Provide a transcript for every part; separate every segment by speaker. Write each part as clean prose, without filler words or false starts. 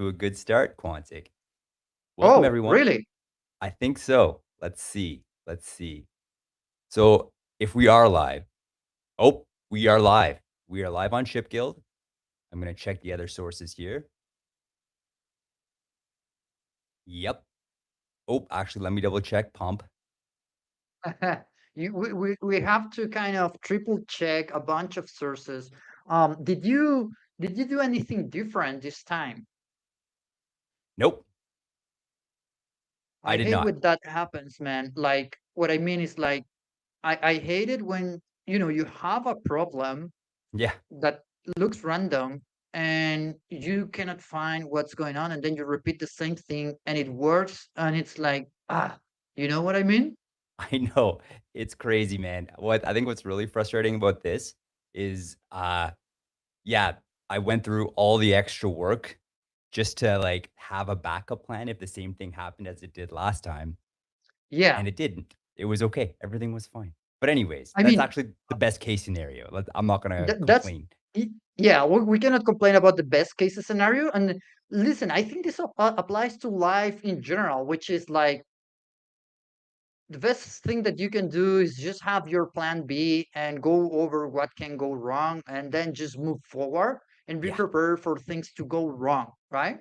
Speaker 1: to a good start, Quantic. Welcome,
Speaker 2: Oh,
Speaker 1: everyone.
Speaker 2: really?
Speaker 1: I think so. Let's see. Let's see. So, if we are live, oh, we are live. We are live on Ship Guild. I'm going to check the other sources here. Yep. Oh, actually, let me double check. Pump.
Speaker 2: We have to kind of triple check a bunch of sources. Did you do anything different this time?
Speaker 1: Nope, I
Speaker 2: I
Speaker 1: did
Speaker 2: hate
Speaker 1: not.
Speaker 2: when that happens, man. Like what I mean is like I hate it when you have a problem
Speaker 1: Yeah,
Speaker 2: that looks random and you cannot find what's going on, and then you repeat the same thing and it works, and it's like you know what I mean?
Speaker 1: I know. It's crazy, man. What I think what's really frustrating about this is yeah, I went through all the extra work just to like have a backup plan if the same thing happened as it did last time.
Speaker 2: Yeah.
Speaker 1: And it didn't. It was okay. Everything was fine. But anyways,
Speaker 2: I
Speaker 1: that's
Speaker 2: mean,
Speaker 1: actually the best case scenario. I'm not gonna
Speaker 2: That's
Speaker 1: complain.
Speaker 2: yeah, we cannot complain about the best case scenario. And listen, I think this applies to life in general, which is like the best thing that you can do is just have your plan B and go over what can go wrong and then just move forward and be
Speaker 1: Yeah,
Speaker 2: prepared for things to go wrong, right?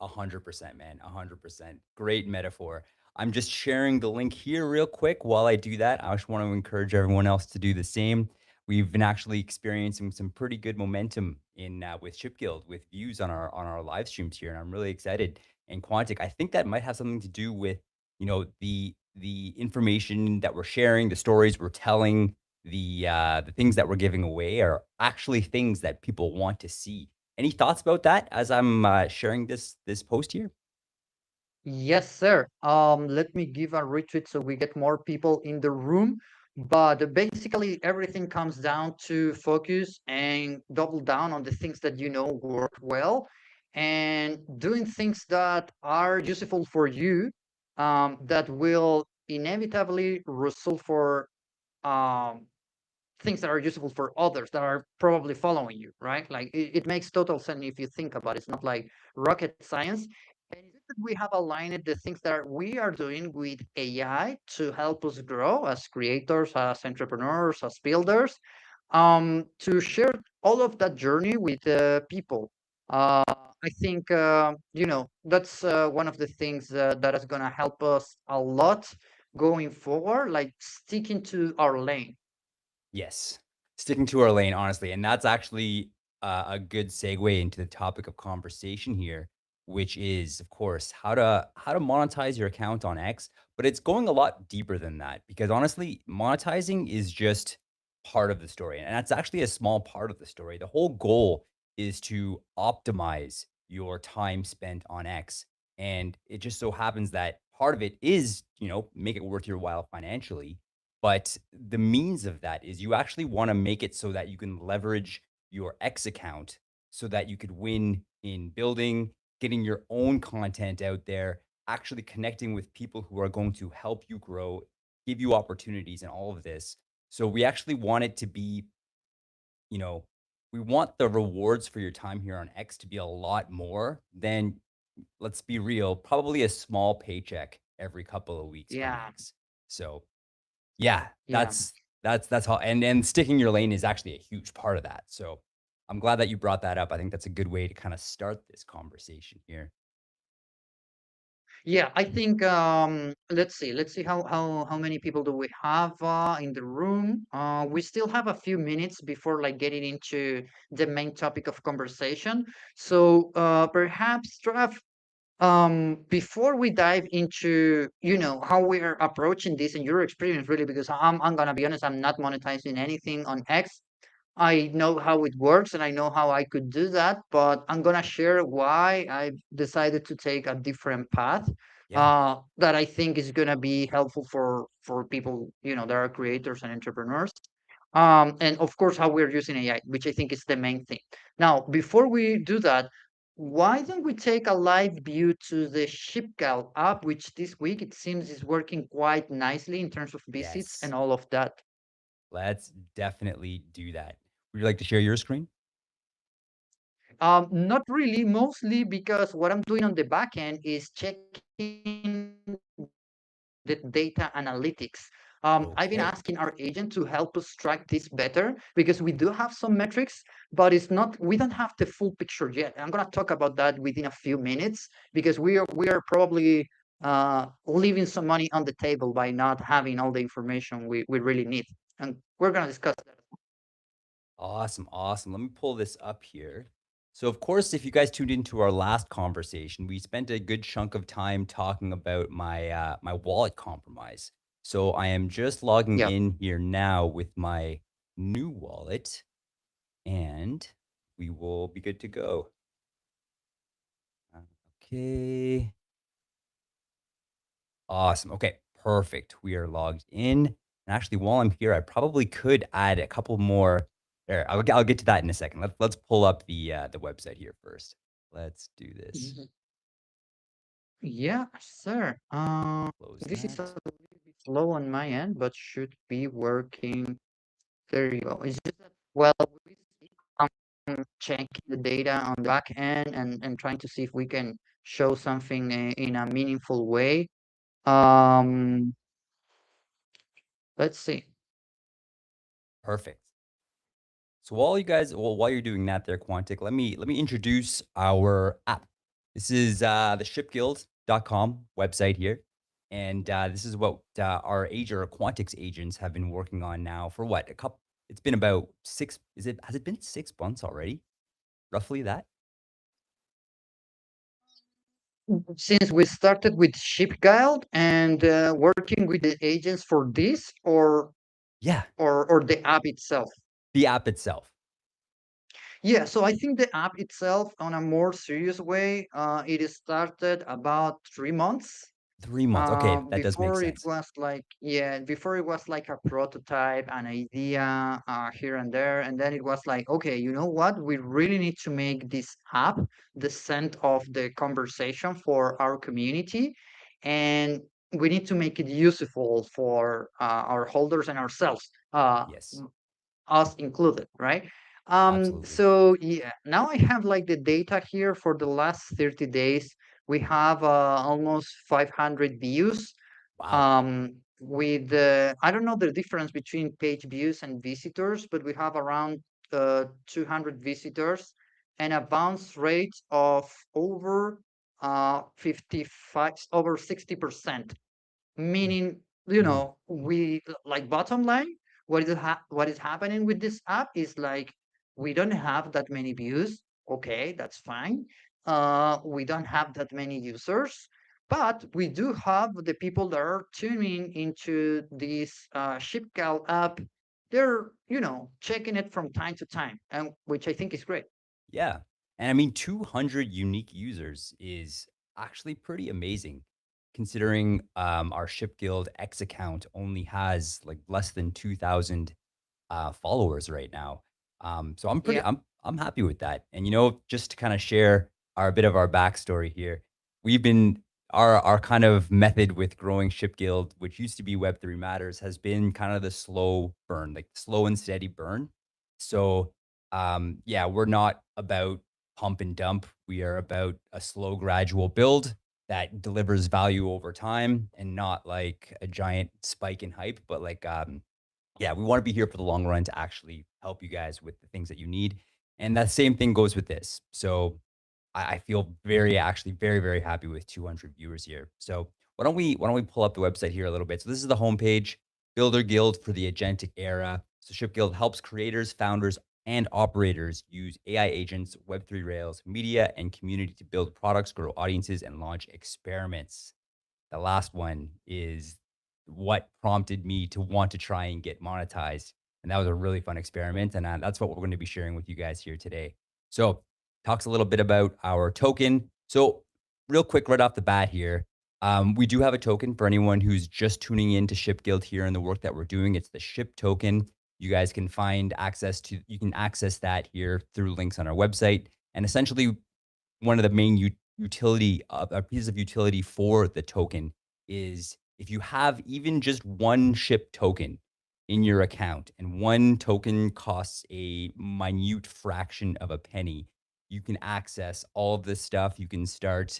Speaker 1: 100%, man. 100%. Great metaphor. I'm just sharing the link here real quick. While I do that, I just want to encourage everyone else to do the same. We've been actually experiencing some pretty good momentum in with Ship Guild with views on our live streams here, and I'm really excited. And Quantic, I think that might have something to do with the information that we're sharing, the stories we're telling, the things that we're giving away are actually things that people want to see. Any thoughts about that as I'm sharing this post here?
Speaker 2: Yes, sir. Let me give a retweet so we get more people in the room. But basically, everything comes down to focus and double down on the things that you know work well, and doing things that are useful for you, that will inevitably result for um, things that are useful for others that are probably following you, right? Like it makes total sense if you think about it. It's not like rocket science. And it's just that we have aligned the things that we are doing with AI to help us grow as creators, as entrepreneurs, as builders, to share all of that journey with people. I think that's one of the things that is going to help us a lot going forward, like sticking to our lane.
Speaker 1: Yes. Sticking to our lane, honestly. And that's actually a good segue into the topic of conversation here, which is, of course, how to monetize your account on X. But it's going a lot deeper than that because honestly, monetizing is just part of the story. And that's actually a small part of the story. The whole goal is to optimize your time spent on X. And it just so happens that part of it is, make it worth your while financially, but the means of that is you actually want to make it so that you can leverage your X account so that you could win in building, getting your own content out there, actually connecting with people who are going to help you grow, give you opportunities and all of this. So we actually want it to be, you know, we want the rewards for your time here on X to be a lot more than, let's be real, probably a small paycheck every couple of weeks from
Speaker 2: Yeah,
Speaker 1: X. So yeah,
Speaker 2: yeah.
Speaker 1: that's how, and sticking your lane is actually a huge part of that. So I'm glad that you brought that up. I think that's a good way to kind of start this conversation here.
Speaker 2: Yeah, I think let's see how many people do we have in the room. We still have a few minutes before like getting into the main topic of conversation. So perhaps Trav, before we dive into how we're approaching this and your experience really, because I'm gonna be honest, I'm not monetizing anything on X. I know how it works and I know how I could do that, but I'm gonna share why I've decided to take a different path
Speaker 1: Yeah.
Speaker 2: that I think is gonna be helpful for people that are creators and entrepreneurs. And of course how we're using AI, which I think is the main thing. Now, before we do that, why don't we take a live view to the ShipGal app, which this week it seems is working quite nicely in terms of visits
Speaker 1: Yes.
Speaker 2: and all of that.
Speaker 1: Let's definitely do that. Would you like to share your screen?
Speaker 2: Not really, mostly because what I'm doing on the back end is checking the data analytics. I've been
Speaker 1: Okay.
Speaker 2: asking our agent to help us track this better because we do have some metrics, but it's not, we don't have the full picture yet. I'm going to talk about that within a few minutes because we are probably leaving some money on the table by not having all the information we really need. And we're going to discuss that.
Speaker 1: Awesome, awesome. Let me pull this up here. So, of course, if you guys tuned into our last conversation, we spent a good chunk of time talking about my wallet compromise. So, I am just logging
Speaker 2: Yeah.
Speaker 1: in here now with my new wallet, and we will be good to go. Okay. Awesome. Okay, perfect. We are logged in. And actually, while I'm here, I probably could add a couple more. There, I'll get to that in a second. Let's pull up the website here first. Let's do this.
Speaker 2: Yeah, sir.
Speaker 1: Close
Speaker 2: This is a
Speaker 1: that.
Speaker 2: little bit slow on my end, but should be working. There you go. It's just that, well, we see, checking the data on the back end and trying to see if we can show something in a meaningful way. Um, let's see.
Speaker 1: Perfect. So while you're doing that there, Quantic, let me introduce our app. This is the shipguild.com website here. And this is what our agent or Quantic's agents have been working on now for what? A couple it's been about has it been 6 months already? Roughly that?
Speaker 2: Since we started with ShipGuide and working with the agents for this,
Speaker 1: Yeah,
Speaker 2: or the app itself.
Speaker 1: the app itself.
Speaker 2: Yeah, so I think the app itself, on a more serious way, it started about 3 months.
Speaker 1: 3 months. Okay, that does make
Speaker 2: Before it
Speaker 1: sense.
Speaker 2: was like, yeah, before it was like a prototype, an idea here and there, and then it was like, okay, you know what? We really need to make this app the center of the conversation for our community, and we need to make it useful for our holders and ourselves.
Speaker 1: Yes,
Speaker 2: Us included, right?
Speaker 1: absolutely.
Speaker 2: So yeah, now I have like the data here for the last 30 days. We have almost 500 views.
Speaker 1: Wow.
Speaker 2: With I don't know the difference between page views and visitors, but we have around 200 visitors and a bounce rate of over 55, over 60%, meaning,
Speaker 1: Mhm.
Speaker 2: we like, bottom line, what is happening with this app is like, we don't have that many views. Okay, that's fine. We don't have that many users, but we do have the people that are tuning into this ShipCal app. They're, checking it from time to time, and which I think is great.
Speaker 1: Yeah. And I mean, 200 unique users is actually pretty amazing considering our Ship Guild X account only has like less than 2,000 followers right now. So
Speaker 2: Yeah.
Speaker 1: I'm happy with that. And just to kind of share our bit of our backstory here, we've been our kind of method with growing Ship Guild, which used to be Web3 Matters, has been kind of the slow burn, like slow and steady burn. So yeah, we're not about pump and dump. We are about a slow, gradual build that delivers value over time and not like a giant spike in hype, but like yeah, we want to be here for the long run to actually help you guys with the things that you need. And that same thing goes with this. So I feel actually very, very happy with 200 viewers here. So why don't we pull up the website here a little bit? So this is the homepage, Builder Guild for the Agentic Era. So Ship Guild helps creators, founders, and operators use AI agents, Web3 Rails, media, and community to build products, grow audiences, and launch experiments. The last one is what prompted me to want to try and get monetized. And that was a really fun experiment. And that's what we're going to be sharing with you guys here today. So, talks a little bit about our token. So, real quick, right off the bat here, we do have a token for anyone who's just tuning in to Ship Guild here and the work that we're doing. It's the Ship token. You guys can you can access that here through links on our website. And essentially, one of the main utility pieces of utility for the token is if you have even just one ship token in your account and one token costs a minute fraction of a penny, you can access all of this stuff. You can start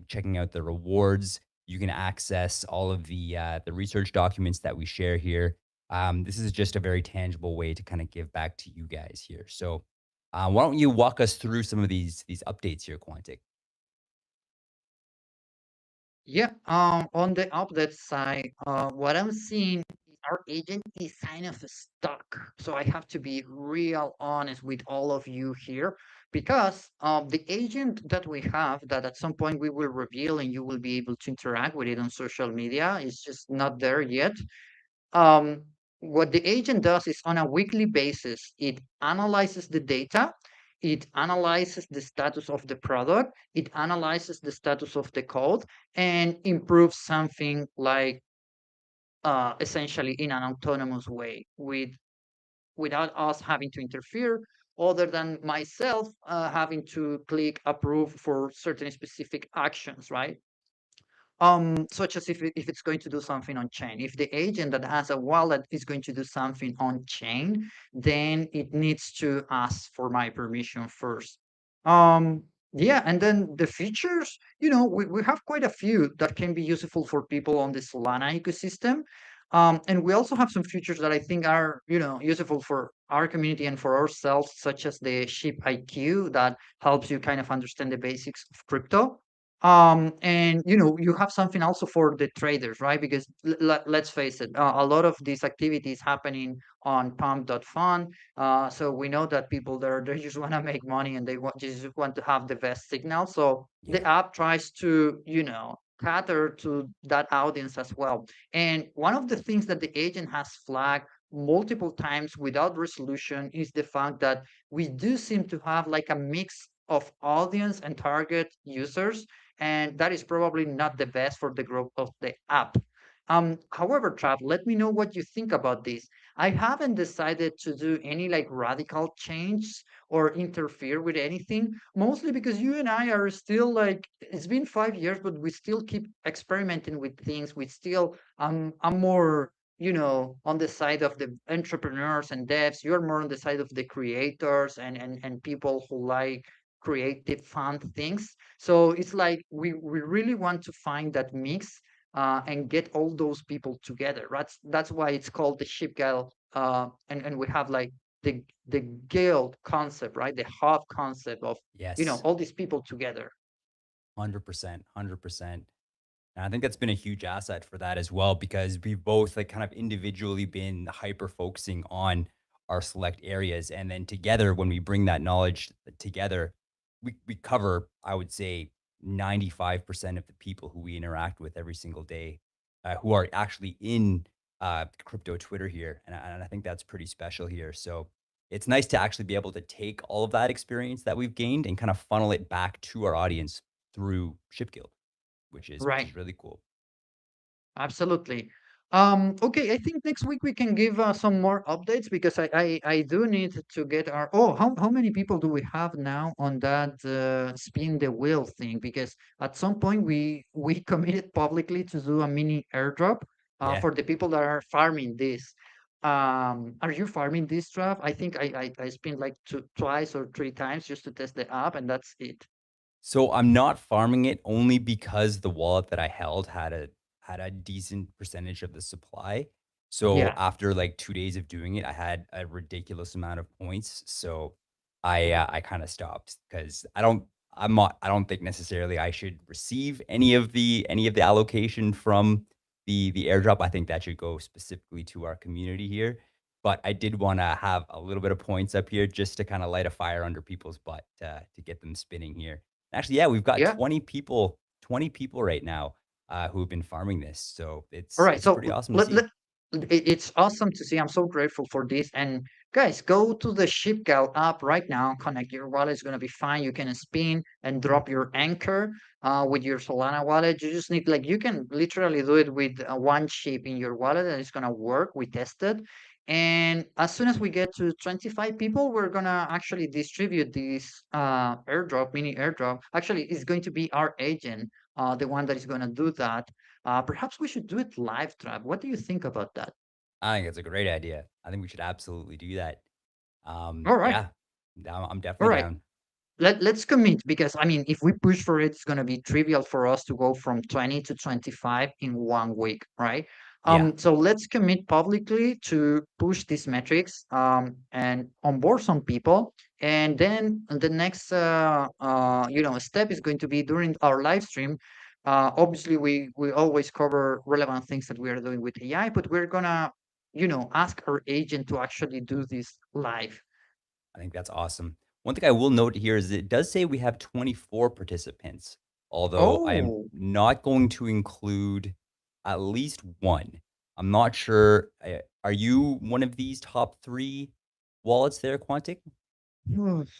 Speaker 1: checking out the rewards. You can access all of the research documents that we share here. This is just a very tangible way to kind of give back to you guys here. So, why don't you walk us through some of these updates here, Quantic?
Speaker 2: Yeah, on the update side, what I'm seeing is our agent is kind of stuck. So I have to be real honest with all of you here because the agent that we have, that at some point we will reveal and you will be able to interact with it on social media, is just not there yet. um, what the agent does is on a weekly basis, it analyzes the data, it analyzes the status of the product, it analyzes the status of the code, and improves something like essentially in an autonomous way without us having to interfere, other than myself having to click approve for certain specific actions, right? Such as if it's going to do something on chain. If the agent that has a wallet is going to do something on chain, then it needs to ask for my permission first. Um, yeah, and then the features, we have quite a few that can be useful for people on the Solana ecosystem. And we also have some features that I think are, useful for our community and for ourselves, such as the Ship IQ that helps you kind of understand the basics of crypto. And you have something also for the traders, right? Because let's face it, a lot of these activities happening on pump.fun. So we know that people there, they just want to make money and they just want to have the best signal. So the
Speaker 1: Yeah.
Speaker 2: app tries to cater to that audience as well. And one of the things that the agent has flagged multiple times without resolution is the fact that we do seem to have like a mix of audience and target users, and that is probably not the best for the growth of the app. However, Trav, let me know what you think about this. I haven't decided to do any like radical change or interfere with anything, mostly because you and I are still like, it's been 5 years, but we still keep experimenting with things. We still, I'm more, on the side of the entrepreneurs and devs. You're more on the side of the creators and people who like creative fun things. So it's like we really want to find that mix and get all those people together. That's why it's called the ship guild, and we have like the guild concept, right? The hub concept of
Speaker 1: Yes.
Speaker 2: all these people together.
Speaker 1: 100%. 100%. And I think that's been a huge asset for that as well, because we've both like kind of individually been hyper focusing on our select areas. And then together, when we bring that knowledge together, we cover, I would say, 95% of the people who we interact with every single day, who are actually in crypto Twitter here. And I think that's pretty special here. So it's nice to actually be able to take all of that experience that we've gained and kind of funnel it back to our audience through Ship Guild, which is
Speaker 2: Right.
Speaker 1: really cool.
Speaker 2: Absolutely. Okay, I think next week we can give some more updates because I do need to get our. Oh, how many people do we have now on that spin the wheel thing? Because at some point we committed publicly to do a mini airdrop
Speaker 1: Yeah.
Speaker 2: for the people that are farming this. Are you farming this, Trav? I think I spent like twice or three times just to test the app, and that's it.
Speaker 1: So I'm not farming it only because the wallet that I held had a decent percentage of the supply. So
Speaker 2: Yeah.
Speaker 1: after like 2 days of doing it, I had a ridiculous amount of points. So I kind of stopped because I don't think necessarily I should receive any of the allocation from the airdrop. I think that should go specifically to our community here. But I did want to have a little bit of points up here just to kind of light a fire under people's butt to get them spinning here. Actually, yeah, we've got
Speaker 2: Yeah.
Speaker 1: 20 people right now, who have been farming this, so
Speaker 2: All
Speaker 1: it's
Speaker 2: right,
Speaker 1: it's
Speaker 2: so
Speaker 1: pretty awesome to
Speaker 2: let,
Speaker 1: see.
Speaker 2: let it's awesome to see. I'm so grateful for this. And guys, go to the ShipGal app right now. Connect your wallet. It's gonna be fine. You can spin and drop your anchor with your Solana wallet. You just need like you can literally do it with one chip in your wallet, and it's gonna work. We tested. And as soon as we get to 25 people, we're gonna actually distribute this airdrop, mini airdrop. Actually, it's going to be our agent, the one that is gonna do that. Perhaps we should do it live, Trav. What do you think about that?
Speaker 1: I think it's a great idea. I think we should absolutely do that.
Speaker 2: All right,
Speaker 1: Yeah, I'm
Speaker 2: all
Speaker 1: definitely
Speaker 2: right.
Speaker 1: down.
Speaker 2: let's commit, because I mean, if we push for it, it's going to be trivial for us to go from 20 to 25 in 1 week, right?
Speaker 1: Yeah,
Speaker 2: So let's commit publicly to push these metrics, and onboard some people. And then the next step is going to be during our live stream. Obviously, we always cover relevant things that we are doing with AI, but we're gonna ask our agent to actually do this live.
Speaker 1: I think that's awesome. One thing I will note here is it does say we have 24 participants, although I am
Speaker 2: Oh,
Speaker 1: not going to include at least one. I'm not sure. Are you one of these top three wallets there, Quantic?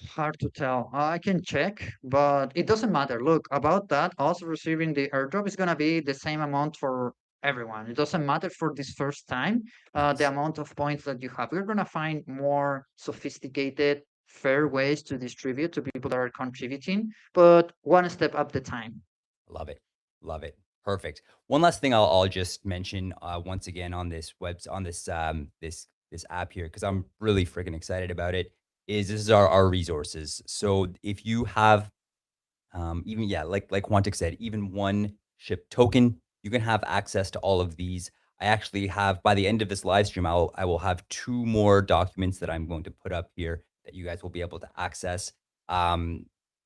Speaker 2: hard to tell. I can check, but it doesn't matter. Look, about that, also receiving the airdrop is gonna be the same amount for everyone. It doesn't matter for this first time, the
Speaker 1: Nice.
Speaker 2: amount of points that you have. We're gonna find more sophisticated, fair ways to distribute to people that are contributing, but one step at the time.
Speaker 1: Love it. Love it. Perfect. One last thing I'll just mention once again on this on this this app here because I'm really freaking excited about it. Is this is our resources. So if you have even yeah, like Quantic said, even one ship token, you can have access to all of these. I actually have by the end of this live stream, I will have two more documents that I'm going to put up here that you guys will be able to access. Um,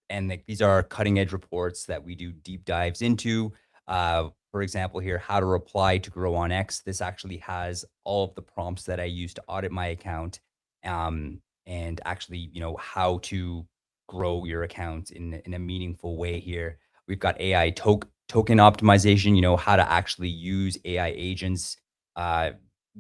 Speaker 1: and like these are cutting edge reports that we do deep dives into. For example, here, how to reply to grow on X. This actually has all of the prompts that I use to audit my account. And actually, how to grow your account in a meaningful way here. We've got AI token optimization, how to actually use AI agents, uh,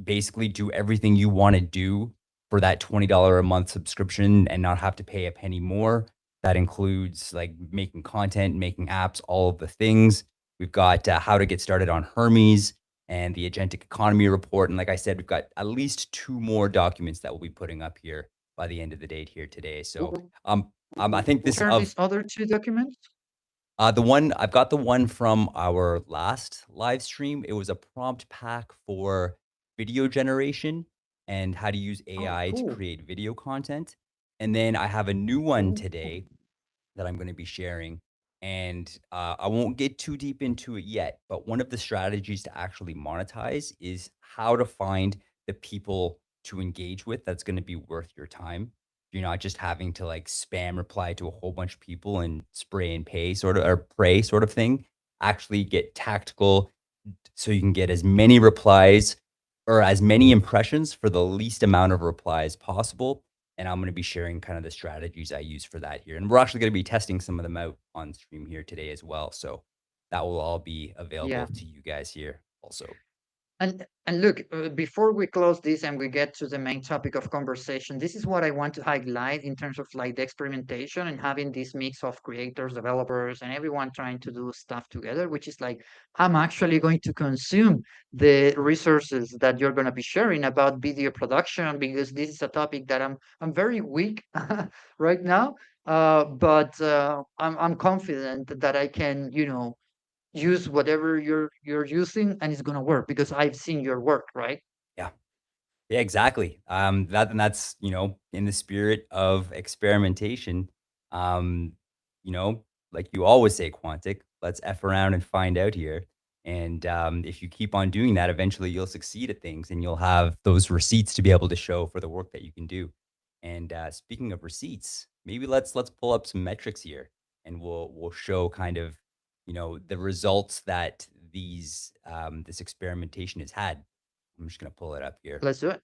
Speaker 1: basically do everything you want to do for that $20 a month subscription and not have to pay a penny more. That includes like making content, making apps, all of the things. We've got how to get started on Hermes and the agentic economy report. And like I said, we've got at least two more documents that we'll be putting up here by the end of the day here today. So
Speaker 2: Wh-
Speaker 1: um, I think
Speaker 2: What
Speaker 1: this
Speaker 2: are
Speaker 1: of
Speaker 2: these other two documents?
Speaker 1: the one I've got the one from our last live stream. It was a prompt pack for video generation and how to use
Speaker 2: Oh,
Speaker 1: AI to
Speaker 2: cool.
Speaker 1: create video content. And then I have a new one today that I'm going to be sharing. And I won't get too deep into it yet, but one of the strategies to actually monetize is how to find the people to engage with that's going to be worth your time. You're not just having to like spam reply to a whole bunch of people and spray and pay sort of or pray sort of thing. Actually get tactical so you can get as many replies or as many impressions for the least amount of replies possible. And I'm going to be sharing kind of the strategies I use for that here. And we're actually going to be testing some of them out on stream here today as well. So that will all be
Speaker 2: Yeah.
Speaker 1: available to you guys here also.
Speaker 2: And look, before we close this and we get to the main topic of conversation, this is what I want to highlight in terms of like the experimentation and having this mix of creators, developers, and everyone trying to do stuff together, which is like I'm actually going to consume the resources that you're going to be sharing about video production, because this is a topic that I'm very weak right now. But I'm confident that I can, use whatever you're using, and it's going to work because I've seen your work, right?
Speaker 1: Yeah. Yeah, exactly. That's, in the spirit of experimentation. Um, you know, like you always say, Quantic, let's F around and find out here. And if you keep on doing that, eventually you'll succeed at things and you'll have those receipts to be able to show for the work that you can do. And speaking of receipts, maybe let's pull up some metrics here and we'll show kind of, the results that this experimentation has had. I'm just gonna pull it up here.
Speaker 2: Let's do it.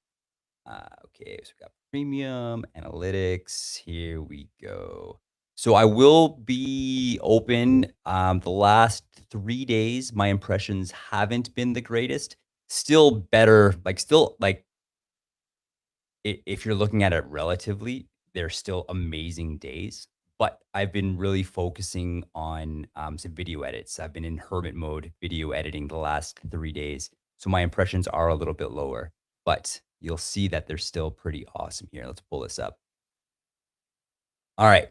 Speaker 1: Okay, so we got premium analytics. Here we go. So I will be open. The last 3 days, my impressions haven't been the greatest. Still better, like still like if you're looking at it relatively, they're still amazing days. But I've been really focusing on some video edits. I've been in hermit mode video editing the last 3 days. So my impressions are a little bit lower, but you'll see that they're still pretty awesome here. Let's pull this up. All right.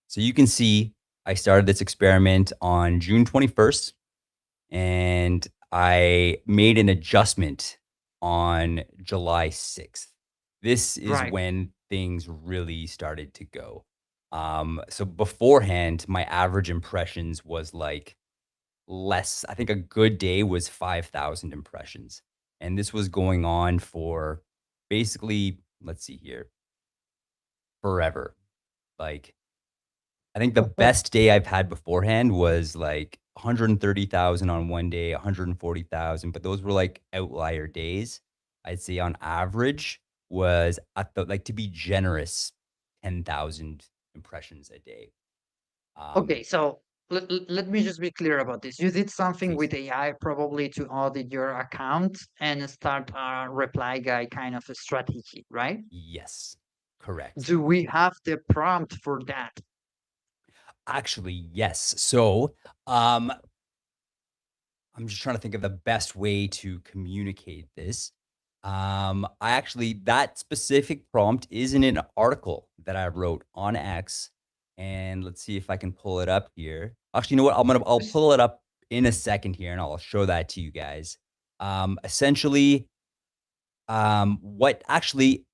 Speaker 1: So you can see I started this experiment on June 21st and I made an adjustment on July 6th. This is
Speaker 2: Right.
Speaker 1: when things really started to go. So beforehand, my average impressions was like less. I think a good day was 5,000 impressions. And this was going on for basically, let's see here, forever. Like, I think the best day I've had beforehand was like 130,000 on one day, 140,000, but those were like outlier days. I'd say on average was at the, like, to be generous, 10,000 impressions a day. Um,
Speaker 2: Okay, so let me just be clear about this. You did something
Speaker 1: Please.
Speaker 2: with AI probably to audit your account and start a reply guy kind of a strategy, right?
Speaker 1: Yes, correct.
Speaker 2: Do we have the prompt for that?
Speaker 1: Actually, yes. So, um, I'm just trying to think of the best way to communicate this. I actually, that specific prompt is in an article that I wrote on X, and let's see if I can pull it up here. Actually, you know what? I'll
Speaker 2: Just-
Speaker 1: pull it up in a second here, and I'll show that to you guys. Essentially, what actually?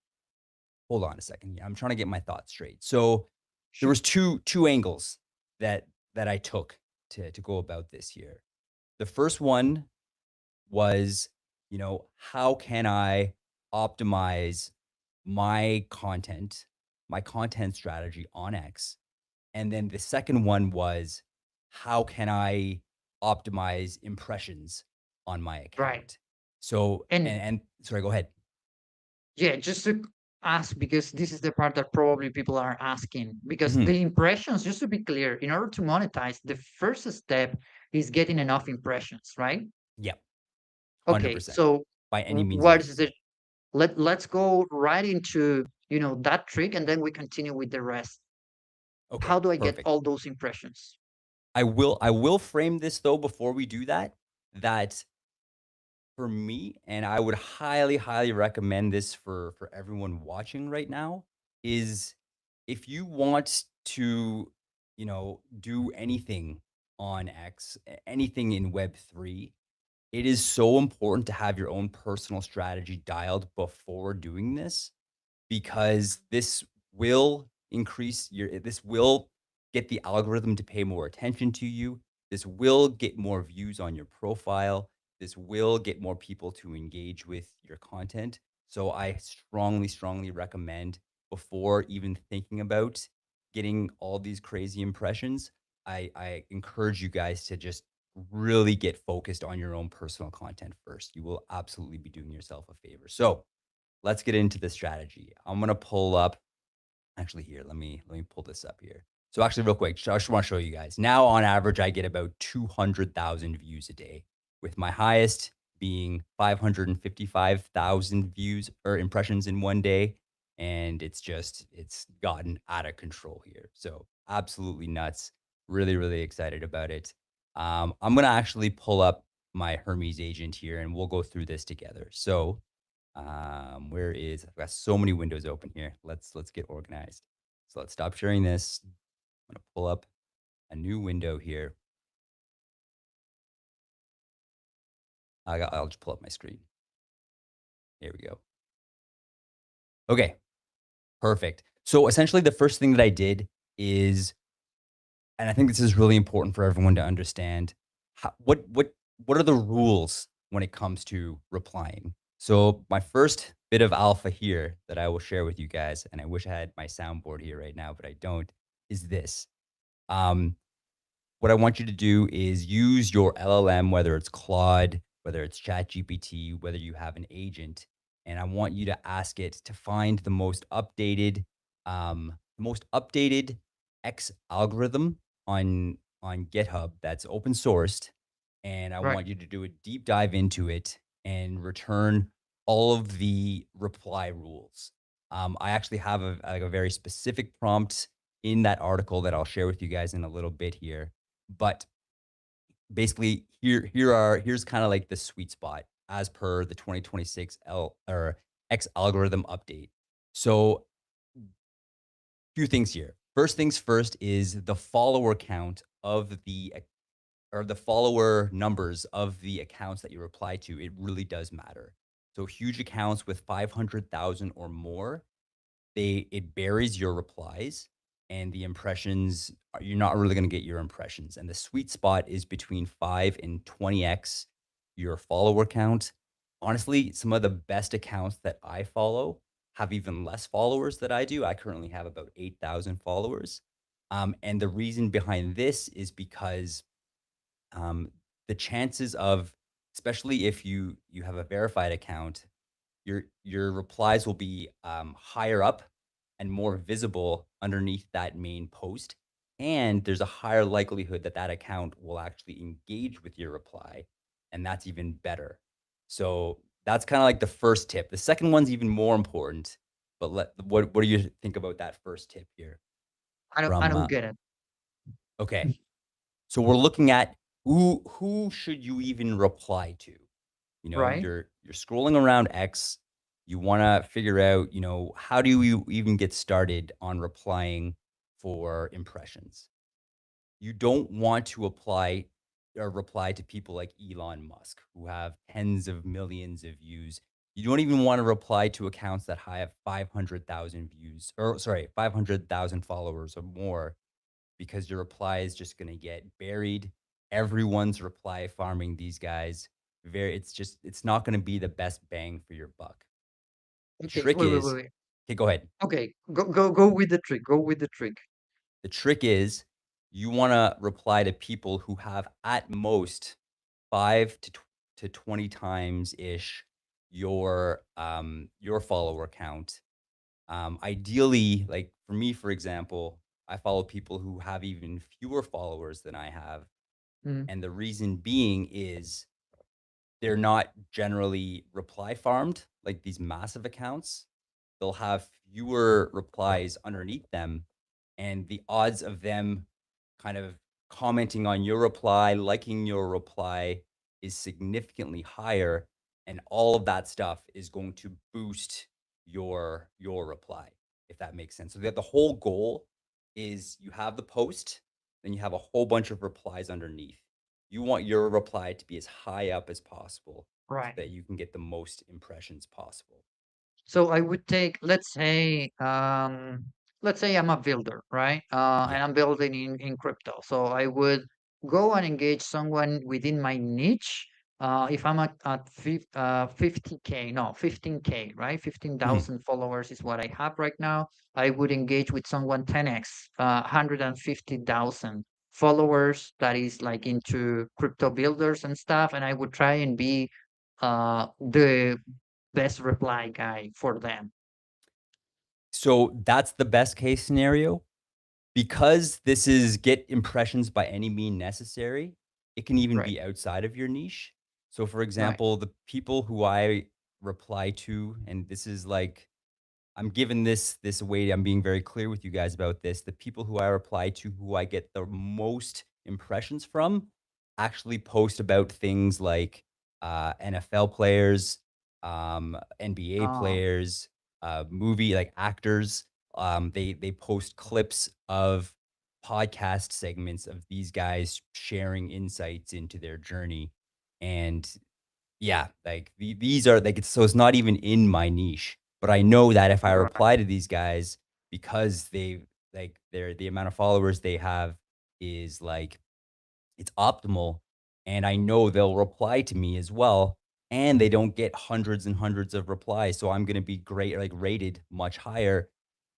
Speaker 1: Hold on a second. Yeah, I'm trying to get my thoughts straight. So there
Speaker 2: Sure.
Speaker 1: was two angles that I took to go about this here. The first one was, how can I optimize my content, my content strategy on X? And then the second one was, how can I optimize impressions on my
Speaker 2: Right.
Speaker 1: account? So,
Speaker 2: And
Speaker 1: and sorry, go ahead.
Speaker 2: yeah, just to ask, because this is the part that probably people are asking, because
Speaker 1: Mhm.
Speaker 2: the impressions, just to be clear, in order to monetize, the first step is getting enough impressions, right?
Speaker 1: Yep,
Speaker 2: Okay,
Speaker 1: 100%.
Speaker 2: so
Speaker 1: By any means
Speaker 2: what is
Speaker 1: necessary.
Speaker 2: the let's go right into, that trick, and then we continue with the rest.
Speaker 1: Okay,
Speaker 2: How do I get
Speaker 1: perfect.
Speaker 2: all those impressions?
Speaker 1: I will frame this though before we do that, that for me, and I would highly, highly recommend this for everyone watching right now, is if you want to, do anything on X, anything in Web3, it is so important to have your own personal strategy dialed before doing this, because this will get the algorithm to pay more attention to you. This will get more views on your profile. This will get more people to engage with your content. So I strongly, strongly recommend, before even thinking about getting all these crazy impressions, I encourage you guys to just really get focused on your own personal content first. You will absolutely be doing yourself a favor. So let's get into the strategy. I'm gonna pull up, actually, here, let me pull this up here. So actually, real quick, I just want to show you guys. Now, on average, I get about 200,000 views a day, with my highest being 555,000 views or impressions in one day. And it's gotten out of control here. So absolutely nuts. Really, really excited about it. I'm gonna actually pull up my Hermes agent here, and we'll go through this together. So where is, I've got so many windows open here. Let's get organized. So let's stop sharing this. I'm gonna pull up a new window here. I'll just pull up my screen. Here we go. Okay, perfect. So essentially, the first thing that I did is, and I think this is really important for everyone to understand, what are the rules when it comes to replying. So my first bit of alpha here that I will share with you guys, and I wish I had my soundboard here right now, but I don't, is this. Um, what I want you to do is use your LLM, whether it's Claude, whether it's ChatGPT, whether you have an agent, and I want you to ask it to find the most updated X algorithm on GitHub that's open sourced, and I
Speaker 2: Right.
Speaker 1: want you to do a deep dive into it and return all of the reply rules. I actually have a very specific prompt in that article that I'll share with you guys in a little bit here, but basically, here's kind of like the sweet spot as per the 2026 L or X algorithm update. So, few things here. First things first is the follower count of or the follower numbers of the accounts that you reply to. It really does matter. So huge accounts with 500,000 or more, it buries your replies, and the impressions you're not really going to get your impressions. And the sweet spot is between 5 and 20x your follower count. Honestly, some of the best accounts that I follow have even less followers that I do. I currently have about 8,000 followers. And the reason behind this is because um, the chances of, especially if you have a verified account, your replies will be higher up and more visible underneath that main post, and there's a higher likelihood that that account will actually engage with your reply, and that's even better. So that's kind of like the first tip. The second one's even more important, but what do you think about that first tip here?
Speaker 2: I
Speaker 1: From
Speaker 2: don't get it.
Speaker 1: okay, so we're looking at who should you even reply to? You know,
Speaker 2: Right?
Speaker 1: you're scrolling around X, you wanna figure out, how do you even get started on replying for impressions? You don't want to apply or reply to people like Elon Musk who have tens of millions of views. You don't even want to reply to accounts that have 500,000 views or sorry, 500,000 followers or more because your reply is just going to get buried. Everyone's reply farming these guys. It's not going to be the best bang for your buck. The
Speaker 2: Okay.
Speaker 1: trick
Speaker 2: Wait, wait, wait,
Speaker 1: is,
Speaker 2: wait.
Speaker 1: okay, go ahead.
Speaker 2: Okay. Go with the trick. Go with the trick.
Speaker 1: The trick is you want to reply to people who have at most 5 to 20 times ish your follower count. Ideally, like for me, for example, I follow people who have even fewer followers than I have.
Speaker 2: Mm,
Speaker 1: And the reason being is they're not generally reply farmed like these massive accounts. They'll have fewer replies underneath them, and the odds of them kind of commenting on your reply, liking your reply is significantly higher, and all of that stuff is going to boost your reply, if that makes sense. So that the whole goal is you have the post, then you have a whole bunch of replies underneath. You want your reply to be as high up as possible so
Speaker 2: right.
Speaker 1: that you can get the most impressions possible.
Speaker 2: So I would take, let's say I'm a builder, right? And
Speaker 1: Yeah.
Speaker 2: I'm building in crypto. So I would go and engage someone within my niche. If I'm at 50K, no, 15K, right?
Speaker 1: Mhm.
Speaker 2: 15,000 followers is what I have right now. I would engage with someone 10x, 150,000 followers that is like into crypto builders and stuff. And I would try and be the best reply guy for them.
Speaker 1: So that's the best case scenario. Because this is get impressions by any mean necessary, it can even
Speaker 2: Right,
Speaker 1: be outside of your niche. So, for
Speaker 2: right.
Speaker 1: example, the people who I reply to, and this is like I'm giving this away. I'm being very clear with you guys about this. The people who I reply to, who I get the most impressions from, actually post about things like NFL players, NBA
Speaker 2: Oh,
Speaker 1: players, movie like actors. They post clips of podcast segments of these guys sharing insights into their journey, and yeah, like, these are like, it's not even in my niche, but I know that if I
Speaker 2: right,
Speaker 1: reply to these guys because the amount of followers they have is, like, it's optimal, and I know they'll reply to me as well, and they don't get hundreds and hundreds of replies, so I'm gonna be great like, rated much higher.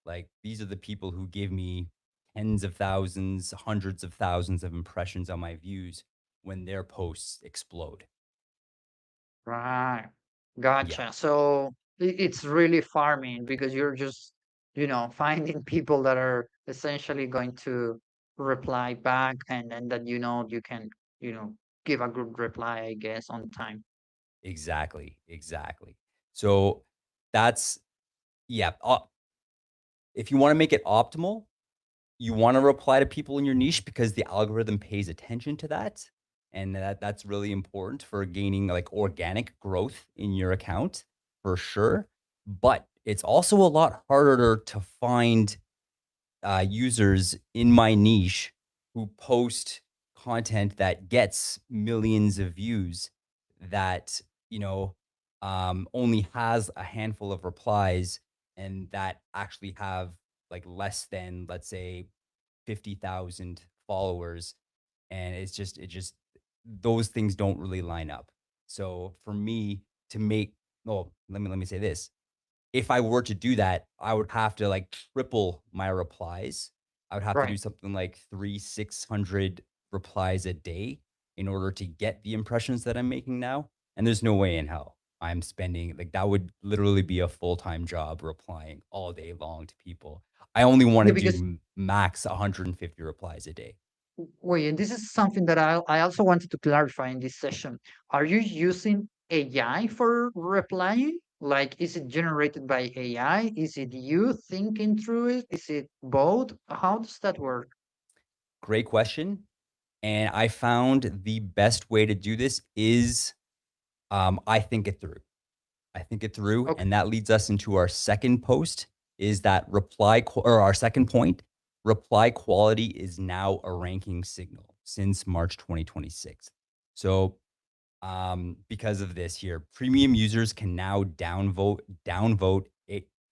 Speaker 1: Like, these are the people who give me tens of thousands, hundreds of thousands of impressions on my views when their posts explode.
Speaker 2: right.
Speaker 1: Yeah.
Speaker 2: Gotcha. So it's really farming because you're just, finding people that are essentially going to reply back and that you can, you know, give a good reply, I guess, on time.
Speaker 1: Exactly, exactly. So that's yeah, if you wanna make it optimal, you wanna reply to people in your niche because the algorithm pays attention to that, and that's really important for gaining, like, organic growth in your account, for sure, but it's also a lot harder to find users in my niche who post content that gets millions of views that only has a handful of replies and that actually have like less than, let's say, 50,000 followers. And it just, those things don't really line up. So for me to make, well, let me say this. If I were to do that, I would have to like triple my replies. I would have to do
Speaker 2: Right.
Speaker 1: something like 600 replies a day in order to get the impressions that I'm making now. And there's no way in hell I'm spending, like, that would literally be a full-time job replying all day long to people. I only want
Speaker 2: Yeah,
Speaker 1: to do
Speaker 2: because
Speaker 1: max 150 replies a day.
Speaker 2: wait, and this is something that I also wanted to clarify in this session. Are you using AI for replying? Like, is it generated by AI? Is it you thinking through it? Is it both? How does that work?
Speaker 1: Great question. And I found the best way to do this is I think it through. I think it through,
Speaker 2: Okay.
Speaker 1: and that leads us into our second post is that or our second point, reply quality is now a ranking signal since March 2026. So, because of this here, premium users can now downvote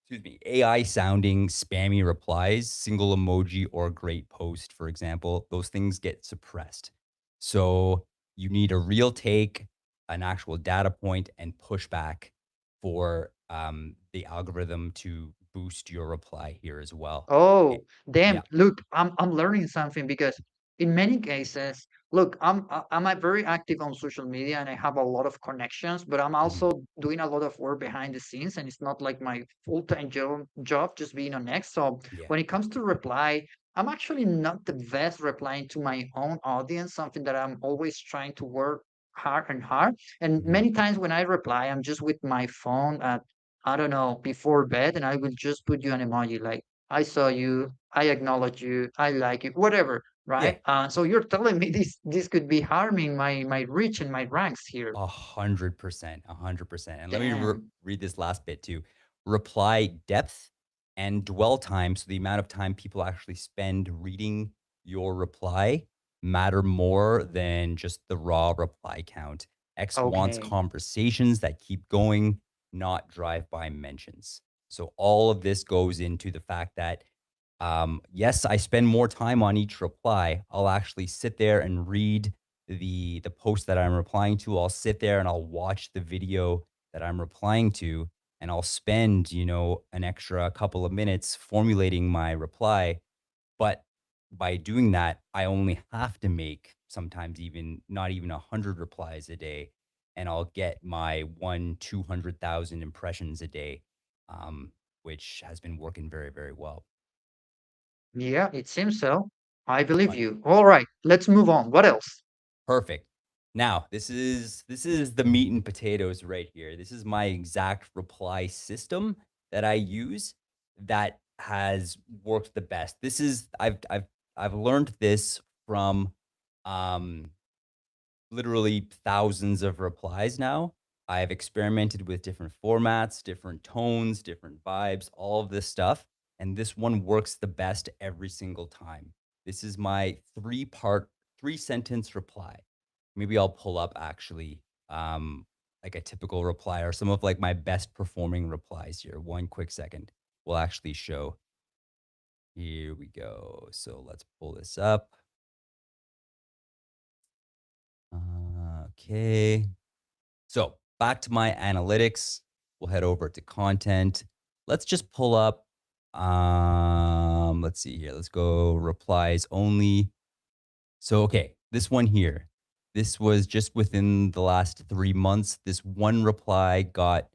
Speaker 1: excuse me, AI sounding spammy replies, single emoji or great post, for example. Those things get suppressed. So you need a real take, an actual data point, and pushback for the algorithm to boost your reply here as well.
Speaker 2: Oh,
Speaker 1: It-
Speaker 2: damn.
Speaker 1: yeah.
Speaker 2: Look, I'm learning something because in many cases, look, I'm a very active on social media and I have a lot of connections, but I'm
Speaker 1: Mhm.
Speaker 2: also doing a lot of work behind the scenes and it's not like my full-time job just being on X. So
Speaker 1: Yeah.
Speaker 2: when it comes to reply, I'm actually not the best replying to my own audience, something that I'm always trying to work hard and hard. And
Speaker 1: Mhm.
Speaker 2: many times when I reply, I'm just with my phone at I don't know, before bed, and I will just put you an emoji like, I saw you, I acknowledge you, I like you, whatever,
Speaker 1: Yeah.
Speaker 2: right? So you're telling me this could be harming my reach and my ranks here.
Speaker 1: 100%, 100%. And let me
Speaker 2: Damn.
Speaker 1: read this last bit too. Reply depth and dwell time. So the amount of time people actually spend reading your reply matter more than just the raw reply count. X wants
Speaker 2: Okay.
Speaker 1: conversations that keep going, not drive-by mentions. So all of this goes into the fact that yes, I spend more time on each reply. I'll actually sit there and read the post that I'm replying to. I'll sit there and I'll watch the video that I'm replying to, and I'll spend, an extra couple of minutes formulating my reply. But by doing that, I only have to make sometimes even not even 100 replies a day, and I'll get my 200,000 impressions a day, um, which has been working very, very well.
Speaker 2: Yeah, it seems so. I believe you. All right, let's move on. What else?
Speaker 1: Perfect. Now, this is the meat and potatoes right here. This is my exact reply system that I use that has worked the best. This is I've learned this from um literally thousands of replies now. I've experimented with different formats, different tones, different vibes, all of this stuff. And this one works the best every single time. This is my three sentence reply. Maybe I'll pull up actually like a typical reply or some of like my best performing replies here. One quick second will actually show. Here we go. So let's pull this up. Okay. So back to my analytics. We'll head over to content. Let's just pull up. Let's see here. Let's go replies only. So okay, this one here. This was just within the last 3 months. This one reply got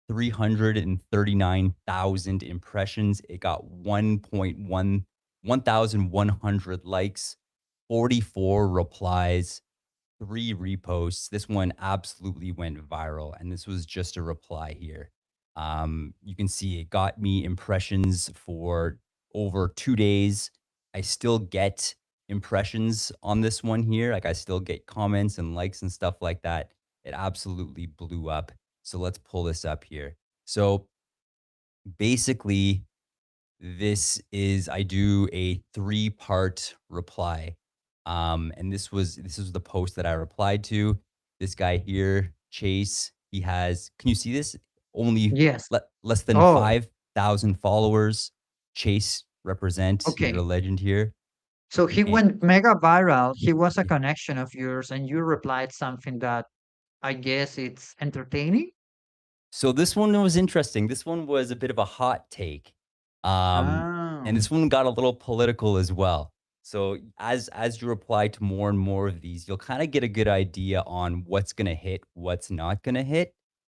Speaker 1: 339,000 impressions. It got 1,100 likes, 44 replies, 3 reposts. This one absolutely went viral, and this was just a reply here. You can see it got me impressions for over 2 days. I still get impressions on this one here. Like I still get comments and likes and stuff like that. It absolutely blew up. So let's pull this up here. So basically, I do a three-part reply. And this was the post that I replied to. This guy here, Chase, he has, can you see this? Only
Speaker 2: Yes.
Speaker 1: less than
Speaker 2: Oh,
Speaker 1: 5,000 followers. Chase represent. You're a
Speaker 2: Okay.
Speaker 1: legend here.
Speaker 2: So he
Speaker 1: And
Speaker 2: went mega viral. He was a connection of yours, and you replied something that I guess it's entertaining.
Speaker 1: so this one was interesting. This one was a bit of a hot take. Um, and
Speaker 2: Oh,
Speaker 1: this one got a little political as well. So as you reply to more and more of these, you'll kind of get a good idea on what's gonna hit, what's not gonna hit.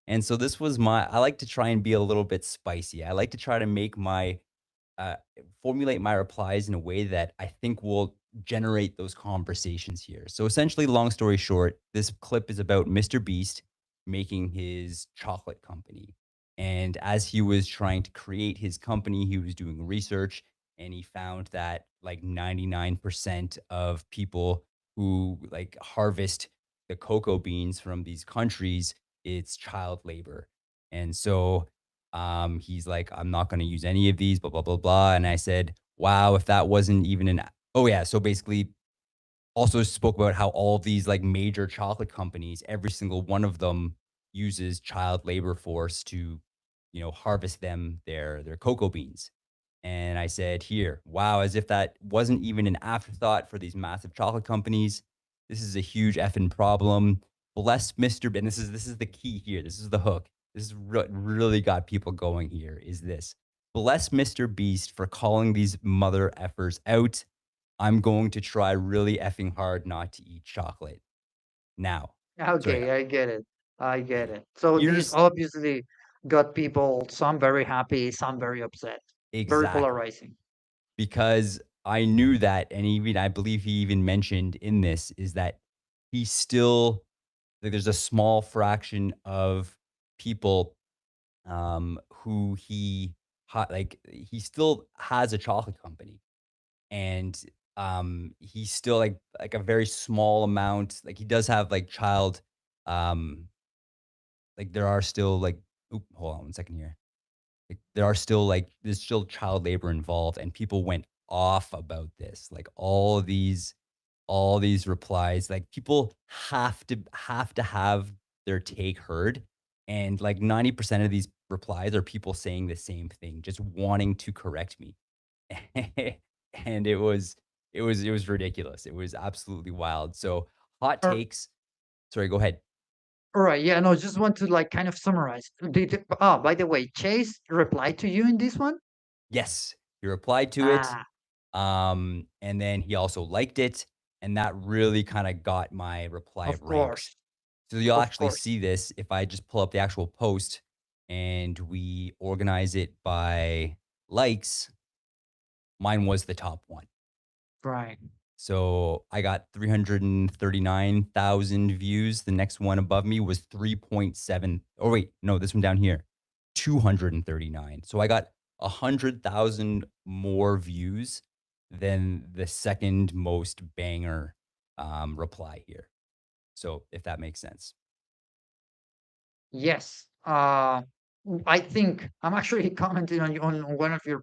Speaker 1: And so this was my I like to try and be a little bit spicy. I like to try to make my uh, formulate my replies in a way that I think will generate those conversations here. So essentially, long story short, this clip is about Mr. Beast making his chocolate company. And as he was trying to create his company, he was doing research and he found that like 99% of people who like harvest the cocoa beans from these countries, it's child labor. And so he's like, I'm not going to use any of these, blah, blah, blah, blah. And I said, wow, if that wasn't even an, oh, yeah. So basically, also spoke about how all of these like major chocolate companies, every single one of them uses child labor force to, harvest them their cocoa beans. And I said, here, wow, as if that wasn't even an afterthought for these massive chocolate companies. This is a huge effing problem. Bless Mr. And this is the key here. This is the hook. This is really got people going here. Is this bless Mr. Beast for calling these mother effers out. I'm going to try really effing hard not to eat chocolate. Now, sorry,
Speaker 2: okay, I get it. I get it. So this
Speaker 1: here's
Speaker 2: obviously got people, some very happy, some very upset. Very
Speaker 1: exactly
Speaker 2: polarizing.
Speaker 1: because I knew that, and even I believe he even mentioned in this is that he still like there's a small fraction of people who like he still has a chocolate company and he's still like a very small amount like he does have like child um like there are still like hold on 1 second here. Like, there are still like there's still child labor involved, and people went off about this. Like all these replies, like people have to have their take heard, and like 90% of these replies are people saying the same thing, just wanting to correct me, and it was ridiculous. It was absolutely wild. So hot
Speaker 2: Or,
Speaker 1: takes. Sorry, go ahead.
Speaker 2: all right, yeah, no, just want to like kind of summarize. By the way, Chase replied to you in this one?
Speaker 1: Yes, he replied to it.
Speaker 2: Ah,
Speaker 1: And then he also liked it, and that really kinda got my reply
Speaker 2: of
Speaker 1: ranked.
Speaker 2: course,
Speaker 1: So you'll
Speaker 2: of
Speaker 1: actually
Speaker 2: course.
Speaker 1: see this if I just pull up the actual post and we organize it by likes, mine was the top one.
Speaker 2: Right.
Speaker 1: So I got 339,000 views. The next one above me was 3.7. Oh, wait, no, this one down here, 239. So I got 100,000 more views than the second most banger reply here. So if that makes sense.
Speaker 2: Yes. I think I'm actually commenting on on one of your